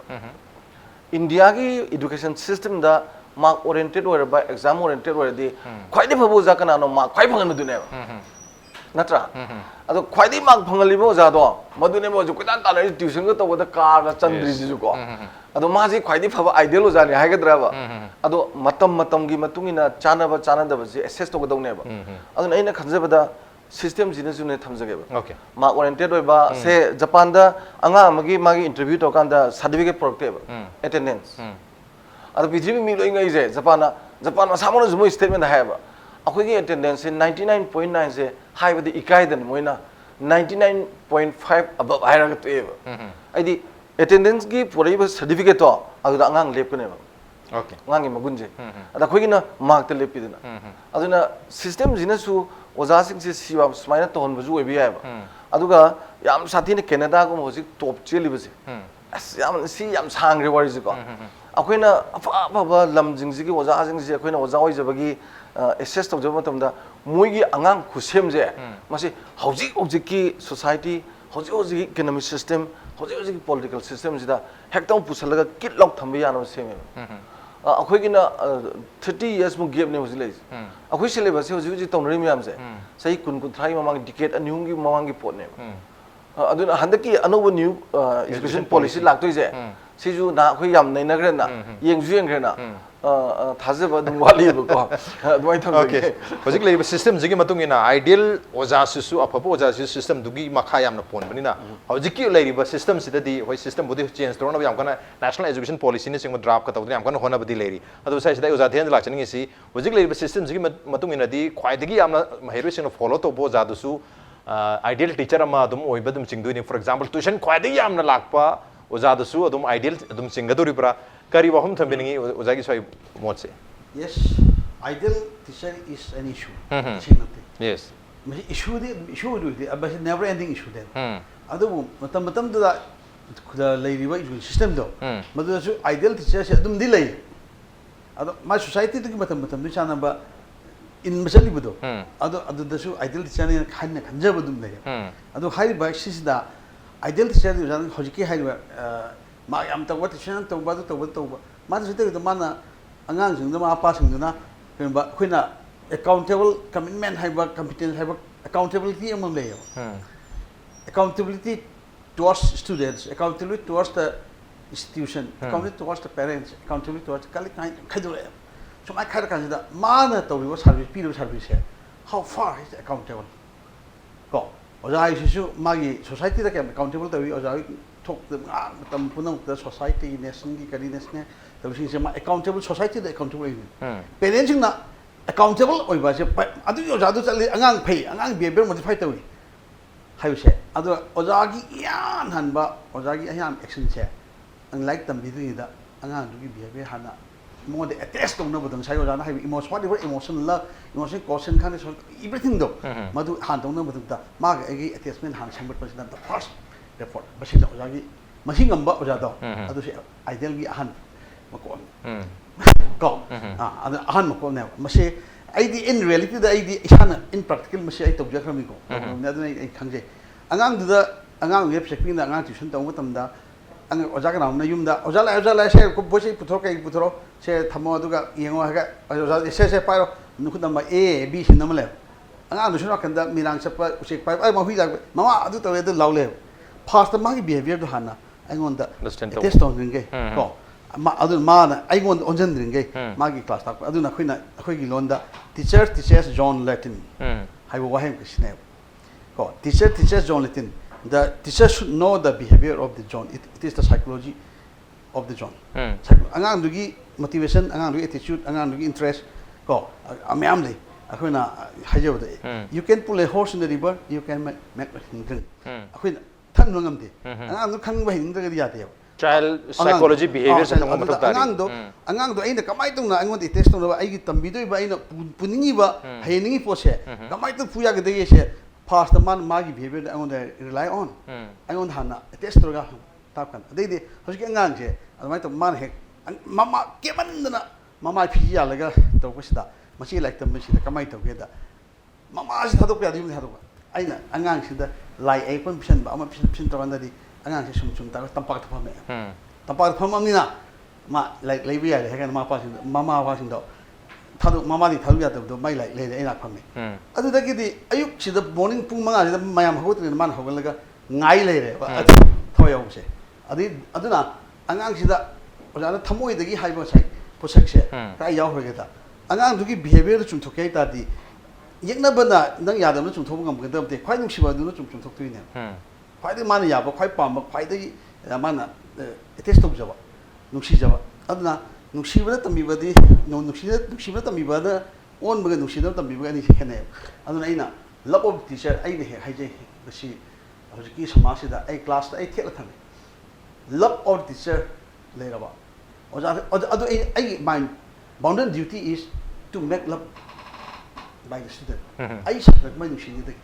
[SPEAKER 2] india gi education system da mark oriented or by exam oriented or di khwai de phabu ja kana no mark khwai phangan du ne natra ado khwai de mark phangali bo ja do madu ne bo ju kudan ta le tuition ga to da car ga chandri ji ko ado ma ji khwai de phaba ideal o ja ne hai ga dra ba ado matam gi matungina chana ba da ba ji assess to ga dong ne ba ado aina khanja ba da system jina june thamjage ba okay mark oriented oi ba se japan da anga magi interview to kan da certificate product ba attendance ado pithribi mi loi ngai je japan ma samona jumo statement ha ba akhoi gi attendance 99.9 se high ba di ikai dan moina 99.5 above higher ga to ba ai di attendance gi pori ba certificate to adu angang lep kone ba okay ngangi magun je ada khoi gi na mark te lepi dina aduna system jina su oja sing se siwa smaina to hon baju ebi ba aduga yam sathi ne canada ko hojik top cheli base yam si yam sang re wari ji ko akoina apa ba lam jing ji gi oja jing ji akoina oja oi jabagi assess to jaba tamda moi gi angang khusem je masi hojik ki society hojik economic system ꯍꯧꯖꯤꯛ political ꯁꯤꯁꯇꯦꯝꯁꯤꯗ ꯍꯦꯛꯇ ꯄꯨꯁꯜꯂꯒ kit ꯂꯥꯎ ꯊꯝꯕ ꯌꯥꯅꯕ ꯁꯦꯝꯃꯦꯕ ꯑꯩꯈꯣꯏꯒꯤꯅ 30 yearsꯃꯨꯛ ꯒꯦꯞꯅꯦ ꯍꯧꯖꯤꯛ ꯂꯩꯔꯤꯁꯦ ꯑꯩꯈꯣꯏ ꯁꯤꯂꯦꯕꯁꯁꯦ ꯍꯧꯖꯤꯛ ꯇꯧꯅꯔꯤ ꯃꯌꯥꯝꯁꯦ ꯆꯍꯤ 20-30ꯒꯤ ꯃꯃꯥꯡꯒꯤ ꯗꯤꯀꯦꯠ ꯑꯅꯤ ꯑꯍꯨꯝꯒꯤ ꯃꯃꯥꯡꯒꯤ ꯄꯣꯠꯅꯦꯕ ꯑꯗꯨꯅ ꯍꯟꯗꯛꯀꯤ ꯑꯅꯧꯕ ꯅ꯭ꯌꯨ education policy ꯂꯥꯛꯇꯣꯏꯁꯦ ꯁꯤꯁꯨ ꯑꯩꯈꯣꯏ ꯌꯥꯝ ꯅꯩꯅꯈ꯭ꯔꯦꯅ ꯌꯦꯡꯁꯨ ꯌꯦꯡꯈ꯭ꯔꯦꯅ ꯊꯥꯖꯕ ꯑꯗꯨꯝ ꯋꯥꯠꯂꯤꯕꯀꯣ ꯑꯗꯨꯃꯥꯏꯅ ꯊꯝꯖꯒꯦ
[SPEAKER 1] ꯍꯧꯖꯤꯛ ꯂꯩꯔꯤꯕ ꯁꯤꯁꯇꯦꯝꯁꯤꯒꯤ ꯃꯇꯨꯡ ꯏꯟꯅ ꯑꯥꯏꯗꯤꯌꯦꯜ ꯑꯣꯖꯥꯁꯤꯁꯨ ꯑꯐꯕ ꯑꯣꯖꯥꯁꯤꯁꯨ ꯁꯤꯁꯇꯦꯝꯗꯨꯒꯤ ꯃꯈꯥ ꯌꯥꯝꯅ ꯄꯣꯟꯕꯅꯤꯅ ꯍꯧꯖꯤꯛꯀꯤ ꯂꯩꯔꯤꯕ ꯁꯤꯁꯇꯦꯝꯁꯤꯗꯗꯤ ꯍꯣꯏ ꯁꯤꯁꯇꯦꯝꯕꯨꯗꯤ ꯆꯦꯟꯖ ꯇꯧꯅꯕ ꯌꯥꯝ ꯀꯟꯅ ꯅꯦꯁꯅꯦꯜ ꯑꯦꯖꯨꯀꯦꯁꯟ ꯄꯣꯂꯤꯁꯤꯅꯆꯤꯡꯕ ꯗ꯭ꯔꯥꯐꯀ ꯇꯧꯗꯅ ꯌꯥꯝ ꯀꯟꯅ ꯍꯣꯠꯅꯕꯗꯤ ꯂꯩꯔꯤ ꯑꯗꯨ ꯁ꯭ꯋꯥꯏꯁꯤꯗ ꯑꯩ ꯑꯣꯖꯥ ꯊꯦꯟꯗ ꯂꯥꯛꯆꯅꯤꯡꯉꯤꯁꯤ ꯍꯧꯖꯤꯛ ꯂꯩꯔꯤꯕ ꯁꯤꯁꯇꯦꯝꯁꯤꯒꯤ ꯃꯇꯨꯡ ꯏꯟꯅꯗꯤ ꯈ꯭ꯋꯥꯏꯗꯒꯤ ꯌꯥꯝꯅ ꯃꯍꯩꯔꯣꯏꯁꯤꯡꯅ ꯐꯣꯂꯣ ꯇꯧꯕ ꯑꯣꯖꯥꯗꯨꯁꯨ ꯑꯥꯏꯗꯤꯌꯦꯜ ꯇꯤꯆꯔ ꯑꯃ ꯑꯗꯨꯝ ꯑꯣꯏꯕ ꯑꯗꯨꯝ ꯆꯤꯡꯗꯣꯏꯅꯤ ꯐꯣꯔ ꯑꯦꯛꯖꯥꯝꯄꯜ ꯇ꯭ꯌꯨꯁꯟ ꯈ꯭ꯋꯥꯏꯗꯒꯤ ꯌꯥꯝꯅ ꯂꯥꯛꯄ ꯑꯣꯖꯥꯗꯨꯁꯨ ꯑꯗꯨꯝ ꯑꯥꯏꯗꯤꯌꯦꯜ ꯑꯗꯨꯝ ꯆꯤꯡꯒꯗꯧꯔꯤꯕ꯭ꯔꯥ ꯀꯔꯤ ꯋꯥꯐꯝ ꯊꯝꯕꯤꯅꯤꯡꯉꯤ ꯑꯣꯖꯥꯒꯤ ꯁ꯭ꯋꯥꯏ ꯃꯣꯠꯁꯦ
[SPEAKER 3] Yes, ideal teacher is an issue.
[SPEAKER 1] Yes.
[SPEAKER 3] Issue is never ending issue then. Adu matam da leiriba system do. Madu ideal teacher se adum dilai. Adu my society to matam du chana ba in masali budo. Adu da su ideal teacher ne khanja badum lai. Adu high ba sis da ideal teacher du jan hojiki high ma yam ta wat teacher to ba to ba. Ma su te mana ꯑꯉꯥꯡꯁꯤꯡꯗ ꯃꯃꯥ ꯃꯄꯥꯁꯤꯡꯗꯨꯅ ꯀꯩꯒꯨꯝꯕ ꯑꯩꯈꯣꯏꯅ accountable commitment ꯍꯥꯏꯕ ꯀꯝꯄꯤꯇꯦꯟꯁ ꯍꯥꯏꯕ accountability ꯑꯃ ꯂꯩꯌꯦꯕ accountability ꯇꯨꯋꯥꯔꯗꯁ ꯁ꯭ꯇꯨꯗꯦꯟꯠꯁ accountability ꯇꯨꯋꯥꯔꯗꯁ ꯗ institution accountability ꯇꯨꯋꯥꯔꯗꯁ ꯗ parents accountability ꯇꯨꯋꯥꯔꯗꯁ ꯈꯥꯏꯗꯣꯔꯛꯑꯦꯕ ꯁꯨꯃꯥꯏꯅ ꯈꯥꯏꯔꯀꯥꯟꯁꯤꯗ ꯃꯥꯅ ꯇꯧꯔꯤꯕ ꯁꯥꯔꯚꯤꯁ ꯄꯤꯔꯤꯕ ꯁꯥꯔꯚꯤꯁꯁꯦ ꯍꯥꯎ ꯐꯥꯔ ꯏꯁ ꯑꯦꯀꯥꯎꯟꯇꯦꯕꯜ ꯀꯣ ꯑꯣꯖꯥ ꯍꯥꯏꯁꯤꯁꯨ ꯃꯥꯒꯤ ꯁꯣꯁꯥꯏꯇꯤꯗ ꯀꯌꯥꯝ ꯑꯦꯀꯥꯎꯟꯇꯦꯕꯜ ꯇꯧꯏ ꯑꯣꯖꯥ ꯊꯣꯛꯇ ꯃꯇꯝ ꯄꯨꯝꯅꯃꯛꯇ ꯁꯣꯁꯥꯏꯇꯤ ꯅꯦꯁꯟꯒꯤ ꯀꯔꯤ ꯅꯦꯁꯅꯦꯜ तब accountable society accountable parents accountable अजाद चल आगाम फै आगाम बिहेवियर मोडिफाई तौरी है ओजा की यान हनब ओजा की अयाम एक्शन से लाइक तमीद आगाम बिहेवियर हाँ मोद एटेच तौनबद साई ओजा इमोशन वाट एवर इमोशन इमोशन कॉशन खाने एवरीथिंग दो मधु हाँ तौनबद मागे एटेचमेंट हाँ सेंगटपसीना द फर्स्ट एफर्ट बस ओजा की मसीगंब ओजादो आइडियल की अहन मकोन को अहन मकोन मसे इन रियलिटी इसान इन प्रैक्टिकल मसे तौजख्रमी को खंजे आगाम वेब सेक्टिंग आगाम ट्यूशन तब ओजा कनाम यूम ओजा लाए से बोसे पुथरो कई पुथरो से थमो येंगो ओजा से पारो नुखुद ए बी सी नम ले आगाम नाकंद मीरांग चप उचेक पाई महुई लाग ममा तवे लाउले फास्ट मागी बिहेवियर हाँ टेस्ट तौनगे को माना ओनजनगे मागी क्लास ताक अखोई लोन टीचर्स जॉन लैटिन है वह को teachers John Latin the teachers should know the behaviour of the John it is the psychology of the John आगामी मोटिवेशन आगामी एटीट्यूड आगामी इंटरेस्ट को मैम ले अखोना हाइजबद you can pull a horse in the river you can make drink अखोना थन ngамde आगाम खंग हिंद्रगदी याते
[SPEAKER 1] child psychology behavior se nong matok tari
[SPEAKER 3] angang do aina kamai tong na angon test tong na ai gi tambi do ba aina puningi ba heningi po se kamai to puya ge de se fast man ma gi behavior angon rely on angon hana test to ga tap kan de de hoski angang se admai to man he mama ke man na mama phi ya laga to ko sida machi like tam sida kamai to ge da mama si thadok ya dim thadok aina angang sida lai ai pon pisan ba ama pisan to andadi angang se sum ta tampak ta phame tampak pham amina ma like leibi ya le ma pa sin mama pa sin do thadu mama di thadu ya do mai like le ina phame adu da gi di ayuk si da morning pung manga si da mayam hawt ni man hawgal laga ngai le re thoyong se aduna angang si da oja na thamoi da gi haibo sai posak se ka yaw hoge da angang du gi behavior chum thokai ta di yekna bana nang ya da chum thobu ngam ga da de khwai nung si ba du chum thok tu ne ख्वाई माने याब ख्वाई palm ख्वाई माना test तौजब नुसीजब अदना नुसीबद तमीबदी नुसीबद तमीबद ओनबग नुसीदब तमीबग अनि खेने अदना आइना love of teacher आइने हे हाइजे बसी हजकी समाजसिदा आई class आई थेला थमे लव ऑफ टीचर लेरबा ओजा अदु आई mine bounded duty is to make love by the student आई सब्जेक्ट माइ नुसीनि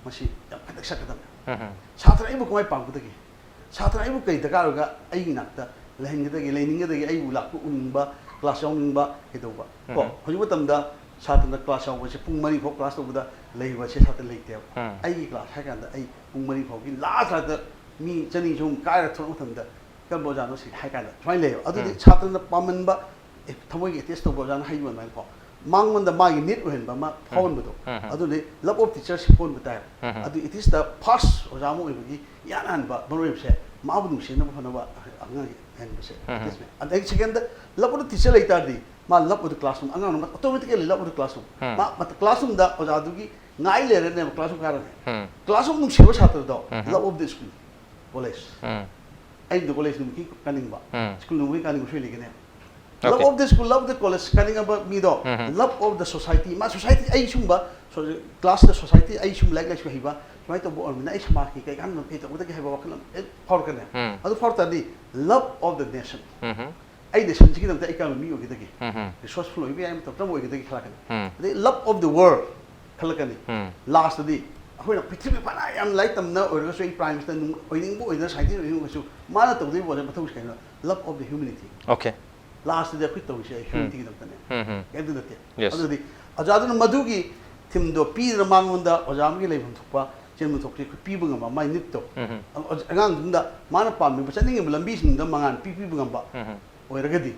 [SPEAKER 3] मसी याम खदक सकदम छात्र आई कमाई पागदगी छात्र आई कई दरकार नाक लेहनगदगी लेनिंगदगी आई लाप उनिंग क्लास याउनिंग कईदब को हजिब छात्र क्लास याबसे पुंग मरी फो क्लास तब से छात्र लेते आई क्लास है पुंग मरी फो last mi chani jum kai ra thon thon da ka bo jan si hai ka da try le adu di chatra na paman ba thamoi ge test to bo jan hai man ko mang man da ma gi nit hen ba ma phone ba do adu ni love of teacher si phone ba ta adu it is the first o jamu gi ya nan ba bo re se ma bu se na ba na ba anga hen ba se and then second love of teacher lai ta di ma love of the classroom anga no automatically love of the classroom ma classroom da o ja du gi ngai le re ne classroom ka ra classroom nu se ba chatra do love of the school college ai do college nu ki kaning ba school nu ki kaning se le ge ne love of the school, love of the college, kaning about me do. Love of the society, ma society ay sumba, so class the society ay sum like su hiba, mai to bo na ay sama ki kai kan no ke to ko ke hiba wakal for kan ne. Adu for tadi love of the nation. Ay nation ji dam ta economy o ki resourceful o bi ay to tam o ki khala kan. The love of the world khala kan ni. Last di ahoy na prithvi pa na am like tam na o ga so prime minister nu oining bo oina scientist oining su ma na to di bo ma to kan love of the humanity.
[SPEAKER 1] Okay.
[SPEAKER 3] Last day quit to say humanity dam tane do te
[SPEAKER 1] Yes.
[SPEAKER 3] adu di ajadu madu gi tim do pi ra mangunda ojam gi leibum thukpa chen thuk ki pi bu ngam mai nit to angang dum da mana pam mi chani ngi lambi sing da mangan pi bu ngam ba oi ra gadi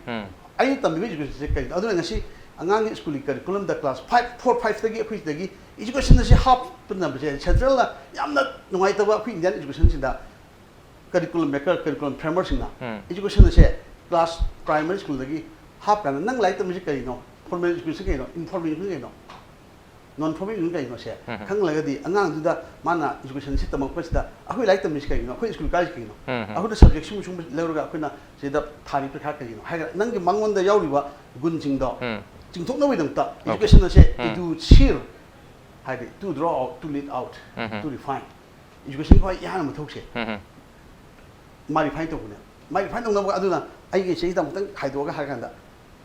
[SPEAKER 3] ai tam bi ji se kai adu ngasi angang school curriculum da class 5 4 5 tagi quiz tagi education na si half pun ba je central la yamna nungai ta ba quiz indian education sin da curriculum maker curriculum framework sing na education na se class primary school lagi half kan nang lai tam ji kai no formal education kai no informal education kai no non formal education kai no se khang laga di angang du da mana education si tamak pas da ahoi lai tam ji kai no ahoi school kai kai no ahoi da subject sum sum leru ga ahoi na se da thari prakha kai no hai nang gi mangon da yauri ba gun jing do jing thok na wi dang ta education na se to cheer hai de to draw out to lead out to refine education ko ya na ma thok se ma refine to ne ma refine to na ba adu na ai ge sei dam tang khai do ga ha kan da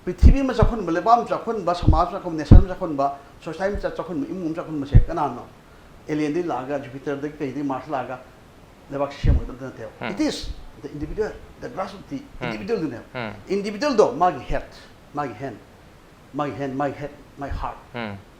[SPEAKER 3] prithvi ma chakhun bale bam chakhun ba samaj chakhun nation chakhun ba society cha chakhun imum chakhun ma se kana no alien di laga jupiter da kai di mars laga le bak se mo da te it is the individual the grassroots the individual do ne individual do magi head magi hand my head my heart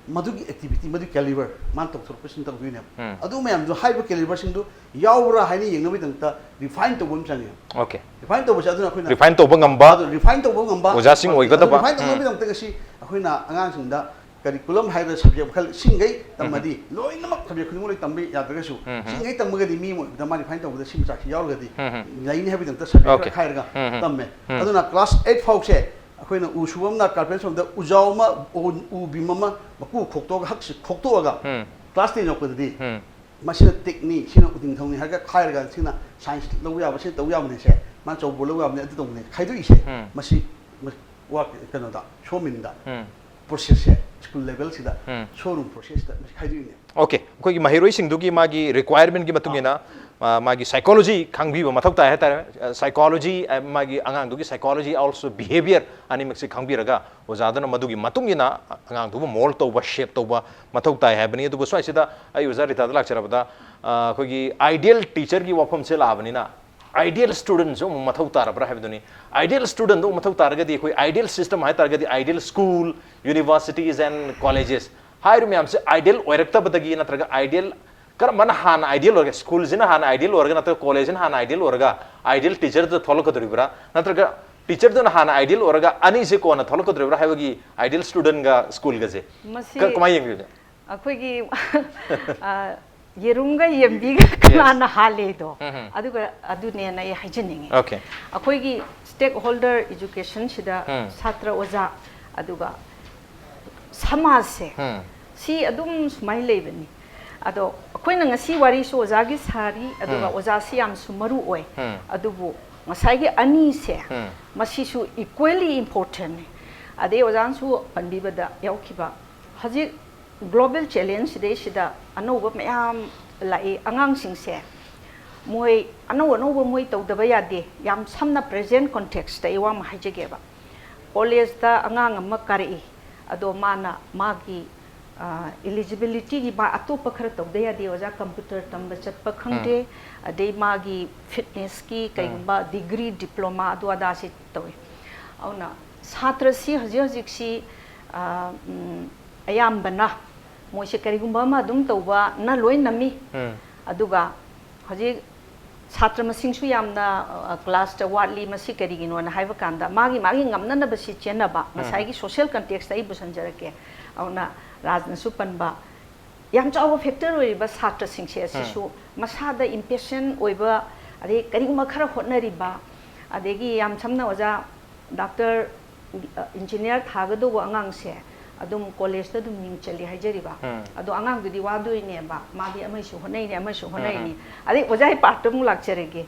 [SPEAKER 3] madugi activity madu caliber man tok thor person tok duine adu me am jo high caliber sing do yawra haini yeng nabi dang ta refine to bom chang
[SPEAKER 1] Okay.
[SPEAKER 3] refine to ba adu akhoi na
[SPEAKER 1] Refine to ngamba.
[SPEAKER 3] refine to bom ngamba
[SPEAKER 1] Oja sing oi ga da ba.
[SPEAKER 3] refine to nabi dang ta si akhoi na angang sing da curriculum hai da subject khal singai tamadi loi namak subject khuni loi tambi ya da su singai tamga di mi mo da ma refine to da sim chak yawra ga di lain habi dang ta subject khai ga tamme adu na class 8 fau se अखोइना उशुबम ना carpet Som the उजावमा उबिममा मकु खोक्तो गा हक्स खोक्तो गा class 10 नोकदि मसिना technique सिना उदिं थौनि हागा खायरगा सिना science लौ याबा से तौ याबने से मा चौ बोलो याबने अदु तौने खाइदु इसे मसि वा कनो दा शोमिन दा प्रोसेस से स्कूल लेवल सिदा शोरूम प्रोसेस दा खाइदु ने
[SPEAKER 1] Okay. कोई महिरोई सिंह दुगी मागी requirement की मतुंगे ना मागी psychology खांगी मथक ता है तारे psychology मागी अंगांग दुगी psychology also behavior अनि मिक्स खांगी रगा वो ज़्यादा ना मधुगी मतुंगे ना अंगांग दुगो mold तो बा shape तो बा मथक ता है बनी तो बस वाइसे दा आई उज़ार इतना लाग चला बता कोई ideal teacher की वापम से लाभ नहीं ना ideal student जो मथक तार बरा है बदुनी ideal student तो मथक तार गदी कोई ideal system है तार गदी ideal school universities and colleges high room में आइडियल ओरक्ता बदगी नत्रगा आइडियल कर मन हान आइडियल ओरगा स्कूल जिना हान आइडियल ओरगा नत्र कॉलेज जिना हान आइडियल ओरगा आइडियल टीचर तो थोलो कदरिबरा नत्रगा टीचर तो हान आइडियल ओरगा अनि से कोना थोलो कदरिबरा हाइबगी आइडियल स्टूडेंट गा स्कूल गजे कमाई यंग
[SPEAKER 4] अखोगी येरुंगा येंबिगा कनाना हाले दो अदुने ना ये हाइजेनिंग
[SPEAKER 1] ओके
[SPEAKER 4] अखोगी स्टेक होल्डर एजुकेशन सिदा छात्र ओजा अदुगा समाज से सी अदुम सुमाई लेबनी अदो अखोइना ngasi wari so ozagi sari aduga oza si yam sumaru oi adubu ngasai gi ani se masi su equally important ade ozan su panbibada yaukiba haji global challenge de sida anoba mayam lai angang sing se moi anoba moi tawdaba yade yam samna present context da iwa ma hajege ba college da angang amma kari ado mana magi eligibility gi ba atopa khara tawde ya de oja computer tamba chatpa khangde ade magi fitness ki kaimba degree diploma ado ada si tawe auna chhatra si haji si ayam bana moi se kari gumba ma dum tawba na loi nami aduga haji ꯁꯥꯇ꯭ꯔ ꯃꯁꯤꯡꯁꯨ ꯌꯥꯝꯅ ꯀ꯭ꯂꯥꯁꯇ ꯋꯥꯠꯂꯤ ꯃꯁꯤ ꯀꯔꯤꯒꯤꯅꯣꯅ ꯍꯥꯏꯕ ꯀꯥꯟꯗ ꯃꯥꯒꯤ ꯉꯝꯅꯅꯕꯁꯤ ꯆꯦꯟꯅꯕ ꯉꯁꯥꯏꯒꯤ social context ꯑꯩ ꯄꯨꯁꯟꯖꯔꯛꯀꯦ ꯑꯗꯨꯅ ꯔꯥꯖꯅꯁꯨ ꯄꯟꯕ ꯌꯥꯝ ꯆꯥꯎꯕ ꯐꯦꯛꯇꯔ ꯑꯣꯏꯔꯤꯕ ꯁꯥꯇ꯭ꯔꯁꯤꯡꯁꯦ ꯑꯁꯤꯁꯨ ꯃꯁꯥꯗ ꯏꯝꯄꯦꯁꯟ ꯑꯣꯏꯕ ꯑꯗꯩ ꯀꯔꯤꯒꯨꯝꯕ ꯈꯔ ꯍꯣꯠꯅꯔꯤꯕ ꯑꯗꯒꯤ ꯌꯥꯝ ꯁꯝꯅ ꯑꯣꯖꯥ ꯗꯥꯛꯇꯔ ꯏꯟꯖꯤꯅꯤꯌꯥꯔ ꯊꯥꯒꯗꯧꯕ ꯑꯉꯥꯡꯁꯦ ꯑꯗꯨꯝ ꯀꯣꯂꯦꯖꯇ ꯑꯗꯨꯝ ꯃꯤꯡ ꯆꯜꯂꯤ ꯍꯥꯏꯖꯔꯤꯕ ꯑꯗꯣ ꯑꯉꯥꯡꯗꯨꯗꯤ ꯋꯥꯗꯣꯏꯅꯦꯕ ꯃꯥꯗꯤ ꯑꯃꯁꯨ ꯍꯣꯠꯅꯩꯅꯤ ꯑꯃꯁꯨ ꯍꯣꯠꯅꯩꯅꯤ ꯑꯗꯩ ꯑꯣꯖꯥꯒꯤ ꯄꯥꯔꯠꯇ ꯑꯃꯨꯛ ꯂꯥꯛꯆꯔꯒꯦ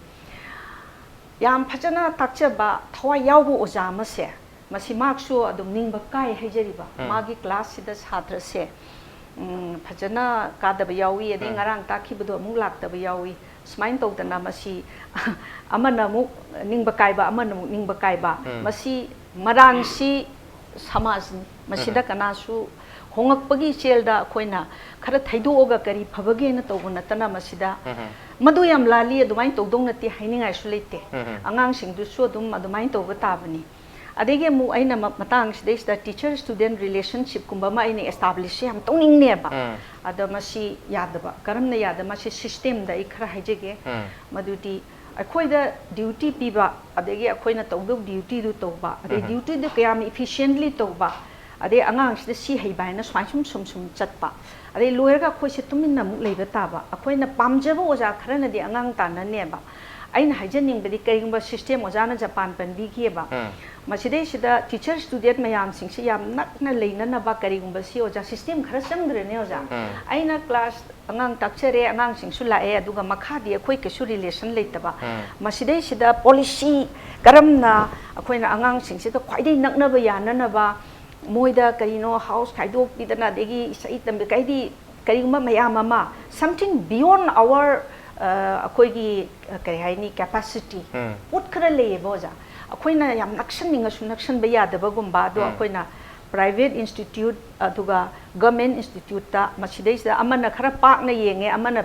[SPEAKER 4] ꯌꯥꯝ ꯐꯖꯅ ꯇꯥꯛꯆꯕ ꯊꯋꯥꯏ ꯌꯥꯎꯕ ꯑꯣꯖꯥ ꯑꯃꯁꯦ ꯃꯁꯤ ꯃꯥꯛꯁꯨ ꯑꯗꯨꯝ ꯅꯤꯡꯕ ꯀꯥꯏ ꯍꯥꯏꯖꯔꯤꯕ ꯃꯥꯒꯤ ꯀ꯭ꯂꯥꯁꯁꯤꯗ ꯁꯥꯇ꯭ꯔꯁꯦ ꯐꯖꯅ ꯀꯥꯗꯕ ꯌꯥꯎꯏ ꯑꯗꯩ ꯉꯔꯥꯡ ꯇꯥꯛꯈꯤꯕꯗꯣ ꯑꯃꯨꯛ ꯂꯥꯛꯇꯕ ꯌꯥꯎꯏ ꯁꯨꯃꯥꯏꯅ ꯇꯧꯗꯅ ꯃꯁꯤ ꯑꯃꯅ ꯑꯃꯨꯛ ꯅꯤꯡꯕ ꯀꯥꯏꯕ ꯑꯃꯅ ꯑꯃꯨꯛ ꯅꯤꯡꯕ ꯀꯥꯏꯕ ꯃꯁꯤ ꯃꯔꯥꯟꯁꯤ ꯁꯃꯥꯖꯅꯤ ꯃꯁꯤꯗ ꯀꯅꯥꯁꯨ ꯍꯣꯡꯉꯛꯄꯒꯤ ꯆꯦꯜꯗ ꯑꯩꯈꯣꯏꯅ ꯈꯔ ꯊꯩꯗꯣꯛꯑꯒ ꯀꯔꯤ ꯐꯕꯒꯦꯅ ꯇꯧꯕ ꯅꯠꯇꯅ ꯃꯁꯤꯗ ꯃꯗꯨ ꯌꯥꯝ ꯂꯥꯜꯂꯤ ꯑꯗꯨꯃꯥꯏꯅ ꯇꯧꯗꯧ ꯅꯠꯇꯦ ꯍꯥꯏꯅꯤꯡꯉꯥꯏꯁꯨ ꯂꯩꯇꯦ ꯑꯉꯥꯡꯁꯤꯡꯗꯨꯁꯨ ꯑꯗꯨꯝ ꯑꯗꯨꯃꯥꯏꯅ ꯇꯧꯕ ꯇꯥꯕꯅꯤ ꯑꯗꯒꯤ ꯑꯃꯨꯛ ꯑꯩꯅ ꯃꯇꯥꯡꯁꯤꯗꯩꯁꯤꯗ ꯇꯤꯆꯔ ꯁ꯭ꯇꯨꯗꯦꯟ ꯔꯤꯂꯦꯁꯟꯁꯤꯞꯀꯨꯝꯕ ꯑꯃ ꯑꯩꯅ ꯑꯦꯁꯇꯥꯕ꯭ꯂꯤꯁ ꯌꯥꯝ ꯇꯧꯅꯤꯡꯅꯦꯕ ꯑꯗ ꯃꯁꯤ ꯌꯥꯗꯕ ꯀꯔꯝꯅ ꯌꯥꯗꯕ ꯃꯁꯤ ꯁꯤꯁꯇꯦꯝꯗ ꯑꯩ ꯈꯔ ꯍꯥꯏꯖꯒꯦ ꯃꯗꯨꯗꯤ ꯑꯩꯈꯣꯏꯗ ꯗ꯭ꯌꯨꯇꯤ ꯄꯤꯕ ꯑꯗꯒꯤ ꯑꯩꯈꯣꯏꯅ ꯇꯧꯗꯧ ꯗ꯭ꯌꯨꯇꯤꯗꯨ ꯇꯧꯕ ꯑꯗꯩ ꯗ꯭ꯌꯨꯇꯤꯗꯨ ꯀꯌꯥꯝ ꯏꯐꯤꯁꯤꯌꯦꯟꯠꯂꯤ ꯇꯧꯕ ꯑꯗꯩ ꯑꯉꯥꯡꯁꯤꯗ ꯁꯤ ꯍꯩꯕ ꯍꯥꯏꯅ ꯁꯨꯃꯥꯏꯅ ꯁꯨꯝ ꯆꯠꯄ ꯑꯗꯩ ꯂꯣꯏꯔꯒ ꯑꯩꯈꯣꯏꯁꯦ ꯇꯨꯃꯤꯟꯅ ꯑꯃꯨꯛ ꯂꯩꯕ ꯇꯥꯕ ꯑꯩꯈꯣꯏꯅ ꯄꯥꯝꯖꯕ ꯑꯣꯖꯥ ꯈꯔꯅꯗꯤ ꯑꯉꯥꯡ ꯇꯥꯟꯅꯅꯦꯕ ꯑꯩꯅ ꯍꯥꯏꯖꯅꯤꯡꯕꯗꯤ ꯀꯔꯤꯒꯨꯝꯕ ꯁꯤꯁꯇꯦꯝ ꯑꯣꯖꯥꯅ ꯖꯄꯥꯟ ꯄꯟꯕꯤꯈꯤꯑꯕ ꯃꯁꯤꯗꯩꯁꯤꯗ ꯇꯤꯆꯔ ꯁ꯭ꯇꯨꯗꯦꯟ ꯃꯌꯥꯝꯁꯤꯡꯁꯤ ꯌꯥꯝ ꯅꯛꯅ ꯂꯩꯅꯅꯕ ꯀꯔꯤꯒꯨꯝꯕ ꯁꯤ ꯑꯣꯖꯥ ꯁꯤꯁꯇꯦꯝ ꯈꯔ ꯆꯪꯗ꯭ꯔꯦꯅꯦ ꯑꯣꯖꯥ ꯑꯩꯅ ꯀ꯭ꯂꯥꯁ ꯑꯉꯥꯡ ꯇꯥꯛꯆꯔꯦ ꯑꯉꯥꯡꯁꯤꯡꯁꯨ ꯂꯥꯛꯑꯦ ꯑꯗꯨꯒ ꯃꯈꯥꯗꯤ ꯑꯩꯈꯣꯏ ꯀꯩꯁꯨ ꯔꯤꯂꯦꯁꯟ ꯂꯩꯇꯕ ꯃꯁꯤꯗꯩꯁꯤꯗ ꯄꯣꯂꯤꯁꯤ ꯀꯔꯝꯅ ꯑꯩꯈꯣꯏꯅ ꯑꯉꯥꯡꯁꯤꯡꯁꯤꯗ ꯈ꯭ꯋꯥꯏꯗꯒꯤ ꯅꯛꯅꯕ ꯌꯥꯅꯅꯕ ꯃꯣꯏꯗ ꯀꯔꯤꯅꯣ ꯍꯥꯎꯁ ꯈꯥꯏꯗꯣꯛꯄꯤꯗꯅ ꯑꯗꯒꯤ ꯏꯁꯩ ꯇꯝꯕꯤ ꯀꯩꯗꯤ ꯀꯔꯤꯒꯨꯝꯕ ꯃꯌꯥꯝ ꯑꯃ ꯁꯝꯊꯤꯡ ꯕꯤꯌꯣꯟ ꯑꯋꯔ ꯑꯩꯈꯣꯏꯒꯤ ꯀꯔꯤ ꯍꯥꯏꯅꯤ ꯀꯦꯄꯥꯁꯤꯇꯤ ꯄꯣꯠ ꯈꯔ ꯂꯩꯌꯦꯕ ꯑꯣꯖꯥ ꯑꯩꯈꯣꯏꯅ ꯌꯥꯝ ꯅꯛꯁꯟꯅꯤꯡꯉꯁꯨ ꯅꯛꯁꯟꯕ ꯌꯥꯗꯕꯒꯨꯝꯕ ꯑꯗꯣ ꯑꯩꯈꯣꯏꯅ ꯄ꯭ꯔꯥꯏꯚꯦꯠ ꯏꯟꯁꯇꯤꯇ꯭ꯌꯨꯠ ꯑꯗꯨꯒ ꯒꯚꯔꯟꯃꯦꯟꯠ ꯏꯟꯁꯇꯤꯇ꯭ꯌꯨꯠꯇ ꯃꯁꯤꯗꯩꯁꯤꯗ ꯑꯃꯅ ꯈꯔ ꯄꯥꯛꯅ ꯌꯦꯡꯉꯦ ꯑꯃꯅ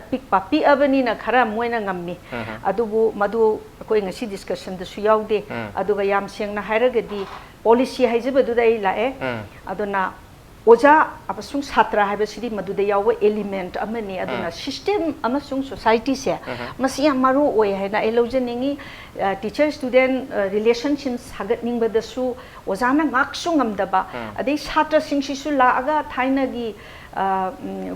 [SPEAKER 4] ꯄꯤꯛꯑꯕꯅꯤꯅ ꯈꯔ ꯃꯣꯏꯅ ꯉꯝꯃꯤ ꯑꯗꯨꯕꯨ ꯃꯗꯨ ꯑꯩꯈꯣꯏ ꯉꯁꯤ ꯗꯤꯁꯀꯁꯟꯗꯁꯨ ꯌꯥꯎꯗꯦ ꯑꯗꯨꯒ ꯌꯥꯝ ꯁꯦꯡꯅ ꯍꯥꯏꯔꯒꯗꯤ ꯄꯣꯂꯤꯁꯤ ꯍꯥꯏꯖꯕꯗꯨꯗ ꯑꯩ ꯂꯥꯛꯑꯦ ꯑꯗꯨꯅ ꯑꯣꯖꯥ ꯑꯃꯁꯨꯡ ꯁꯥꯇ꯭ꯔ ꯍꯥꯏꯕꯁꯤꯗꯤ ꯃꯗꯨꯗ ꯌꯥꯎꯕ ꯑꯦꯂꯤꯃꯦꯟꯠ ꯑꯃꯅꯤ ꯑꯗꯨꯅ ꯁꯤꯁꯇꯦꯝ ꯑꯃꯁꯨꯡ ꯁꯣꯁꯥꯏꯇꯤꯁꯦ ꯃꯁꯤ ꯌꯥꯝ ꯃꯔꯨ ꯑꯣꯏ ꯍꯥꯏꯅ ꯑꯩ ꯂꯧꯖꯅꯤꯡꯉꯤ ꯇꯤꯆꯔ ꯁ꯭ꯇꯨꯗꯦꯟ ꯔꯤꯂꯦꯁꯟꯁꯤꯞ ꯁꯥꯒꯠꯅꯤꯡꯕꯗꯁꯨ ꯑꯣꯖꯥꯅ ꯉꯥꯛꯁꯨ ꯉꯝꯗꯕ ꯑꯗꯩ ꯁꯥꯇ꯭ꯔꯁꯤꯡꯁꯤꯁꯨ ꯂꯥꯛꯑꯒ ꯊꯥꯏꯅꯒꯤ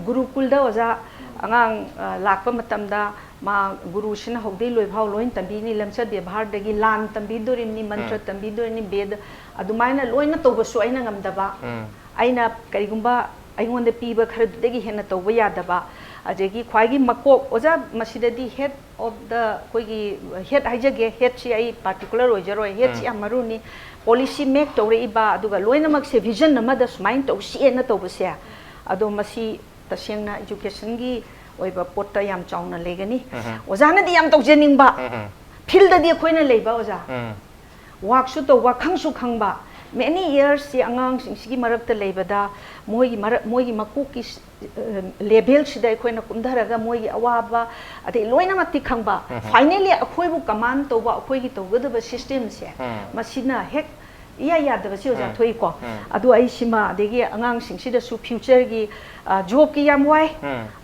[SPEAKER 4] ꯒꯨꯔꯨꯀꯨꯜꯗ ꯑꯣꯖꯥ ꯑꯉꯥꯡ ꯂꯥꯛꯄ ꯃꯇꯝꯗ ꯃꯥ ꯒꯨꯔꯨꯁꯤꯅ ꯍꯧꯗꯩ ꯂꯣꯏꯐꯥꯎ ꯂꯣꯏꯅ ꯇꯝꯕꯤꯅꯤ ꯂꯝꯆꯠ ꯕꯦꯚꯥꯔꯗꯒꯤ ꯂꯥꯟ ꯇꯝꯕꯤꯗꯣꯔꯤꯕꯅꯤ ꯃꯟꯇ꯭ꯔ ꯇꯝꯕꯤꯗꯣꯔꯤꯕꯅꯤ ꯕꯦꯗ ꯑꯗꯨꯃꯥꯏꯅ ꯂꯣꯏꯅ ꯇꯧꯕꯁꯨ ꯑꯩꯅ ꯉꯝꯗꯕ ꯑꯩꯅ ꯀꯔꯤꯒꯨꯝꯕ ꯑꯩꯉꯣꯟꯗ ꯄꯤꯕ ꯈꯔꯗꯨꯗꯒꯤ ꯍꯦꯟꯅ ꯇꯧꯕ ꯌꯥꯗꯕ ꯑꯗꯒꯤ ꯈ꯭ꯋꯥꯏꯒꯤ ꯃꯀꯣꯛ ꯑꯣꯖꯥ ꯃꯁꯤꯗꯗꯤ ꯍꯦꯗ ꯑꯣꯐ ꯗ ꯑꯩꯈꯣꯏꯒꯤ ꯍꯦꯗ ꯍꯥꯏꯖꯒꯦ ꯍꯦꯗꯁꯤ ꯑꯩ ꯄꯥꯔꯇꯤꯀꯨꯂꯔ ꯑꯣꯏꯖꯔꯣꯏ ꯍꯦꯗꯁꯤ ꯌꯥꯝ ꯃꯔꯨꯅꯤ ꯄꯣꯂꯤꯁꯤ ꯃꯦꯛ ꯇꯧꯔꯛꯏꯕ ꯑꯗꯨꯒ ꯂꯣꯏꯅꯃꯛꯁꯦ ꯚꯤꯖꯟ ꯑꯃꯗ ꯁꯨꯃꯥꯏꯅ ꯇꯧꯁꯤꯑꯅ ꯇꯧꯕꯁꯦ ꯑꯗꯣ ꯃꯁꯤ ꯇꯁꯦꯡꯅ ꯏꯗꯨꯀꯦꯁꯟꯒꯤ ꯑꯣꯏꯕ ꯄꯣꯠꯇ ꯌꯥꯝ ꯆꯥꯎꯅ ꯂꯩꯒꯅꯤ ꯑꯣꯖꯥꯅꯗꯤ ꯌꯥꯝ ꯇꯧꯖꯅꯤꯡꯕ ꯐꯤꯜꯗꯗꯤ ꯑꯩꯈꯣꯏꯅ ꯂꯩꯕ ꯑꯣꯖꯥ ꯋꯥꯛꯁꯨ ꯇꯧꯕ ꯈꯪꯁꯨ ꯈꯪꯕ ꯃꯦꯅꯤ ꯏꯌꯔꯁꯁꯤ ꯑꯉꯥꯡꯁꯤꯡꯁꯤꯒꯤ ꯃꯔꯛꯇ ꯂꯩꯕꯗ ꯃꯣꯏꯒꯤ ꯃꯀꯣꯛꯀꯤ ꯂꯦꯚꯦꯜꯁꯤꯗ ꯑꯩꯈꯣꯏꯅ ꯀꯨꯝꯊꯔꯒ ꯃꯣꯏꯒꯤ ꯑꯋꯥꯕ ꯑꯗꯩ ꯂꯣꯏꯅꯃꯛꯇꯤ ꯈꯪꯕ ꯐꯥꯏꯅꯦꯜꯂꯤ ꯑꯩꯈꯣꯏꯕꯨ ꯀꯃꯥꯟ ꯇꯧꯕ ꯑꯩꯈꯣꯏꯒꯤ ꯇꯧꯒꯗꯕ ꯁꯤꯁꯇꯦꯝꯁꯦ ꯃꯁꯤꯅ ꯍꯦꯛ ꯏꯌꯥ ꯌꯥꯗꯕꯁꯤ ꯑꯣꯖꯥ ꯊꯣꯛꯏꯀꯣ ꯑꯗꯣ ꯑꯩ ꯁꯤꯃ ꯑꯗꯒꯤ ꯑꯉꯥꯡꯁꯤꯡꯁꯤꯗꯁꯨ ꯐ꯭ꯌꯨꯆꯔꯒꯤ ꯖꯣꯕꯀꯤ ꯌꯥꯝ ꯋꯥꯏ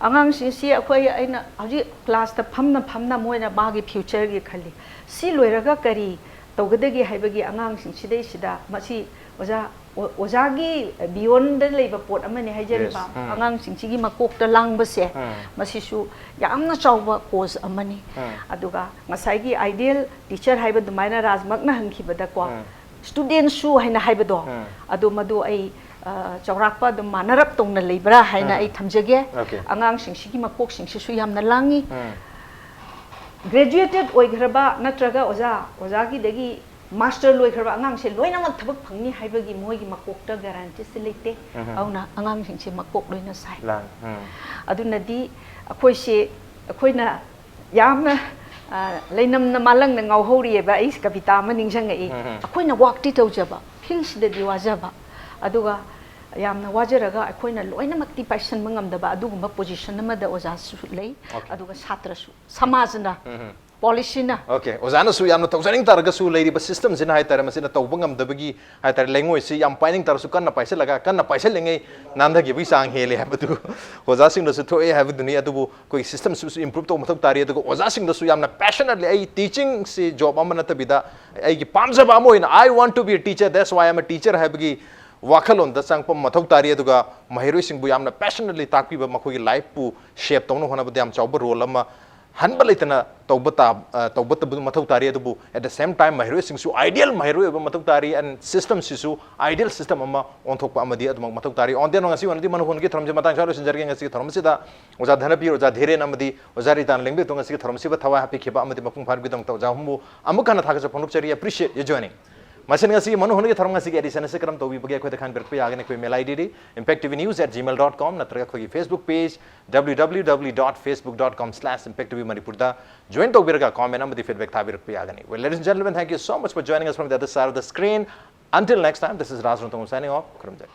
[SPEAKER 4] ꯑꯉꯥꯡꯁꯤꯡꯁꯤ ꯑꯩꯅ ꯍꯧꯖꯤꯛ ꯀ꯭ꯂꯥꯁꯇ ꯐꯝꯅ ꯃꯣꯏꯅ ꯃꯥꯒꯤ ꯐ꯭ꯌꯨꯆꯔꯒꯤ ꯈꯜꯂꯤ ꯁꯤ ꯂꯣꯏꯔꯒ ꯀꯔꯤ ꯇꯧꯒꯗꯒꯦ ꯍꯥꯏꯕꯒꯤ ꯑꯉꯥꯡꯁꯤꯡꯁꯤꯗꯩꯁꯤꯗ ꯃꯁꯤ ꯑꯣꯖꯥꯒꯤ ꯕꯤꯌꯣꯟꯗ ꯂꯩꯕ ꯄꯣꯠ ꯑꯃꯅꯤ ꯍꯥꯏꯖꯔꯤꯕ ꯑꯉꯥꯡꯁꯤꯡꯁꯤꯒꯤ ꯃꯀꯣꯛꯇ ꯂꯥꯡꯕꯁꯦ ꯃꯁꯤꯁꯨ ꯌꯥꯝꯅ ꯆꯥꯎꯕ ꯀꯣꯖ ꯑꯃꯅꯤ ꯑꯗꯨꯒ ꯉꯁꯥꯏꯒꯤ ꯑꯥꯏꯗꯤꯌꯦꯜ ꯇꯤꯆꯔ ꯍꯥꯏꯕ ꯑꯗꯨꯃꯥꯏꯅ ꯔꯥꯖꯃꯛꯅ ꯍꯪꯈꯤꯕꯗꯀꯣ ꯁ꯭ꯇꯨꯗꯦꯟꯁꯨ ꯍꯥꯏꯅ ꯍꯥꯏꯕꯗꯣ ꯑꯗꯨ ꯃꯗꯨ ꯑꯩ ꯆꯥꯎꯔꯥꯛꯄ ꯑꯗꯨꯝ ꯃꯥꯟꯅꯔꯞ ꯇꯧꯅ ꯂꯩꯕ꯭ꯔꯥ ꯍꯥꯏꯅ ꯑꯩ ꯊꯝꯖꯒꯦ ꯑꯉꯥꯡꯁꯤꯡꯁꯤꯒꯤ ꯃꯀꯣꯛꯁꯤꯡꯁꯤꯁꯨ ꯌꯥꯝꯅ ꯂꯥꯡꯉꯤ ꯒ꯭ꯔꯦꯖꯨꯑꯦꯇꯦꯠ ꯑꯣꯏꯈ꯭ꯔꯕ ꯅꯠꯇ꯭ꯔꯒ ꯑꯣꯖꯥꯒꯤꯗꯒꯤ ꯃꯥꯁꯇꯔ ꯂꯣꯏꯈ꯭ꯔꯕ ꯑꯉꯥꯡꯁꯦ ꯂꯣꯏꯅꯃꯛ ꯊꯕꯛ ꯐꯪꯅꯤ ꯍꯥꯏꯕꯒꯤ ꯃꯣꯏꯒꯤ ꯃꯀꯣꯛꯇ ꯒꯥꯔꯟꯇꯤꯁꯤ ꯂꯩꯇꯦ ꯑꯗꯨꯅ ꯑꯉꯥꯡꯁꯤꯡꯁꯦ ꯃꯀꯣꯛ ꯂꯣꯏꯅ ꯁꯥꯏ ꯑꯗꯨꯅꯗꯤ ꯑꯩꯈꯣꯏꯅ ꯌꯥꯝꯅ ꯂꯩꯅꯝꯅ ꯃꯥꯂꯪꯅ ꯉꯥꯎꯍꯧꯔꯤꯑꯕ ꯑꯩ ꯀꯕꯤꯇꯥ ꯑꯃ ꯅꯤꯡꯁꯤꯡꯉꯛꯏ ꯑꯩꯈꯣꯏꯅ ꯋꯥꯛꯇꯤ ꯇꯧꯖꯕ ꯐꯤꯜꯁꯤꯗꯗꯤ ꯋꯥꯖꯕ ꯑꯗꯨꯒ ꯌꯥꯝꯅ ꯋꯥꯖꯔꯒ ꯑꯩꯈꯣꯏꯅ ꯂꯣꯏꯅꯃꯛꯇꯤ ꯄꯥꯏꯁꯟꯕ ꯉꯝꯗꯕ ꯑꯗꯨꯒꯨꯝꯕ ꯄꯣꯖꯤꯁꯟ ꯑꯃꯗ ꯑꯣꯖꯥꯁꯨ ꯂꯩ ꯑꯗꯨꯒ ꯁꯥꯇ꯭ꯔꯁꯨ ꯁꯃꯥꯖꯅ policy-na.
[SPEAKER 1] Okay, ozana su yamna tawzaning taraga su leiri ba system sina hai tara masina tawbangam dabagi hai tara lengoi si yam pining tar su kan na paisa laga kan na paisa lengai nanda gi bi sang hele ha batu oza sing da su thoi ha bu dunia tu koi system su improve to mathok tari to oza sing da su yamna passionately ai teaching si job amana tabida ai gi pamja ba mo in I want to be a teacher, that's why I'm a teacher ha bagi wakhalon da sang pam mathok tari to ga mahiroi sing bu yamna passionately takpi ba makoi life pu shape tawno hona ba yam chawba role ama hanba leitana tawbata mathau tari adubu at the same time mahiroi singsu ideal mahiroi ba mathau tari and system sisu ideal system ama onthokpa amadi adum mathau tari on den ngasi onadi manu hongi tharamje matang charo sinjarge ngasi tharamsida oja dhanapi oja dhere namadi oja ritan lengbe to ngasi tharamsiba thawa happy kheba amadi mapung pharbi dong taw jahumbu amukana thaka phonup chari appreciate you joining Masin ngasi manu hongi tharam ngasi edition se karam tobi bagi khoi khan berpe agane koi mail id impacttvnews@gmail.com natra khoi Facebook page www.facebook.com/impacttvmanipur da join to birga comment amadi feedback thabir pe agane. Well, ladies and gentlemen, thank you so much for joining us from the other side of the screen. Until next time, this is Raj Runthong signing off. Kurumjai.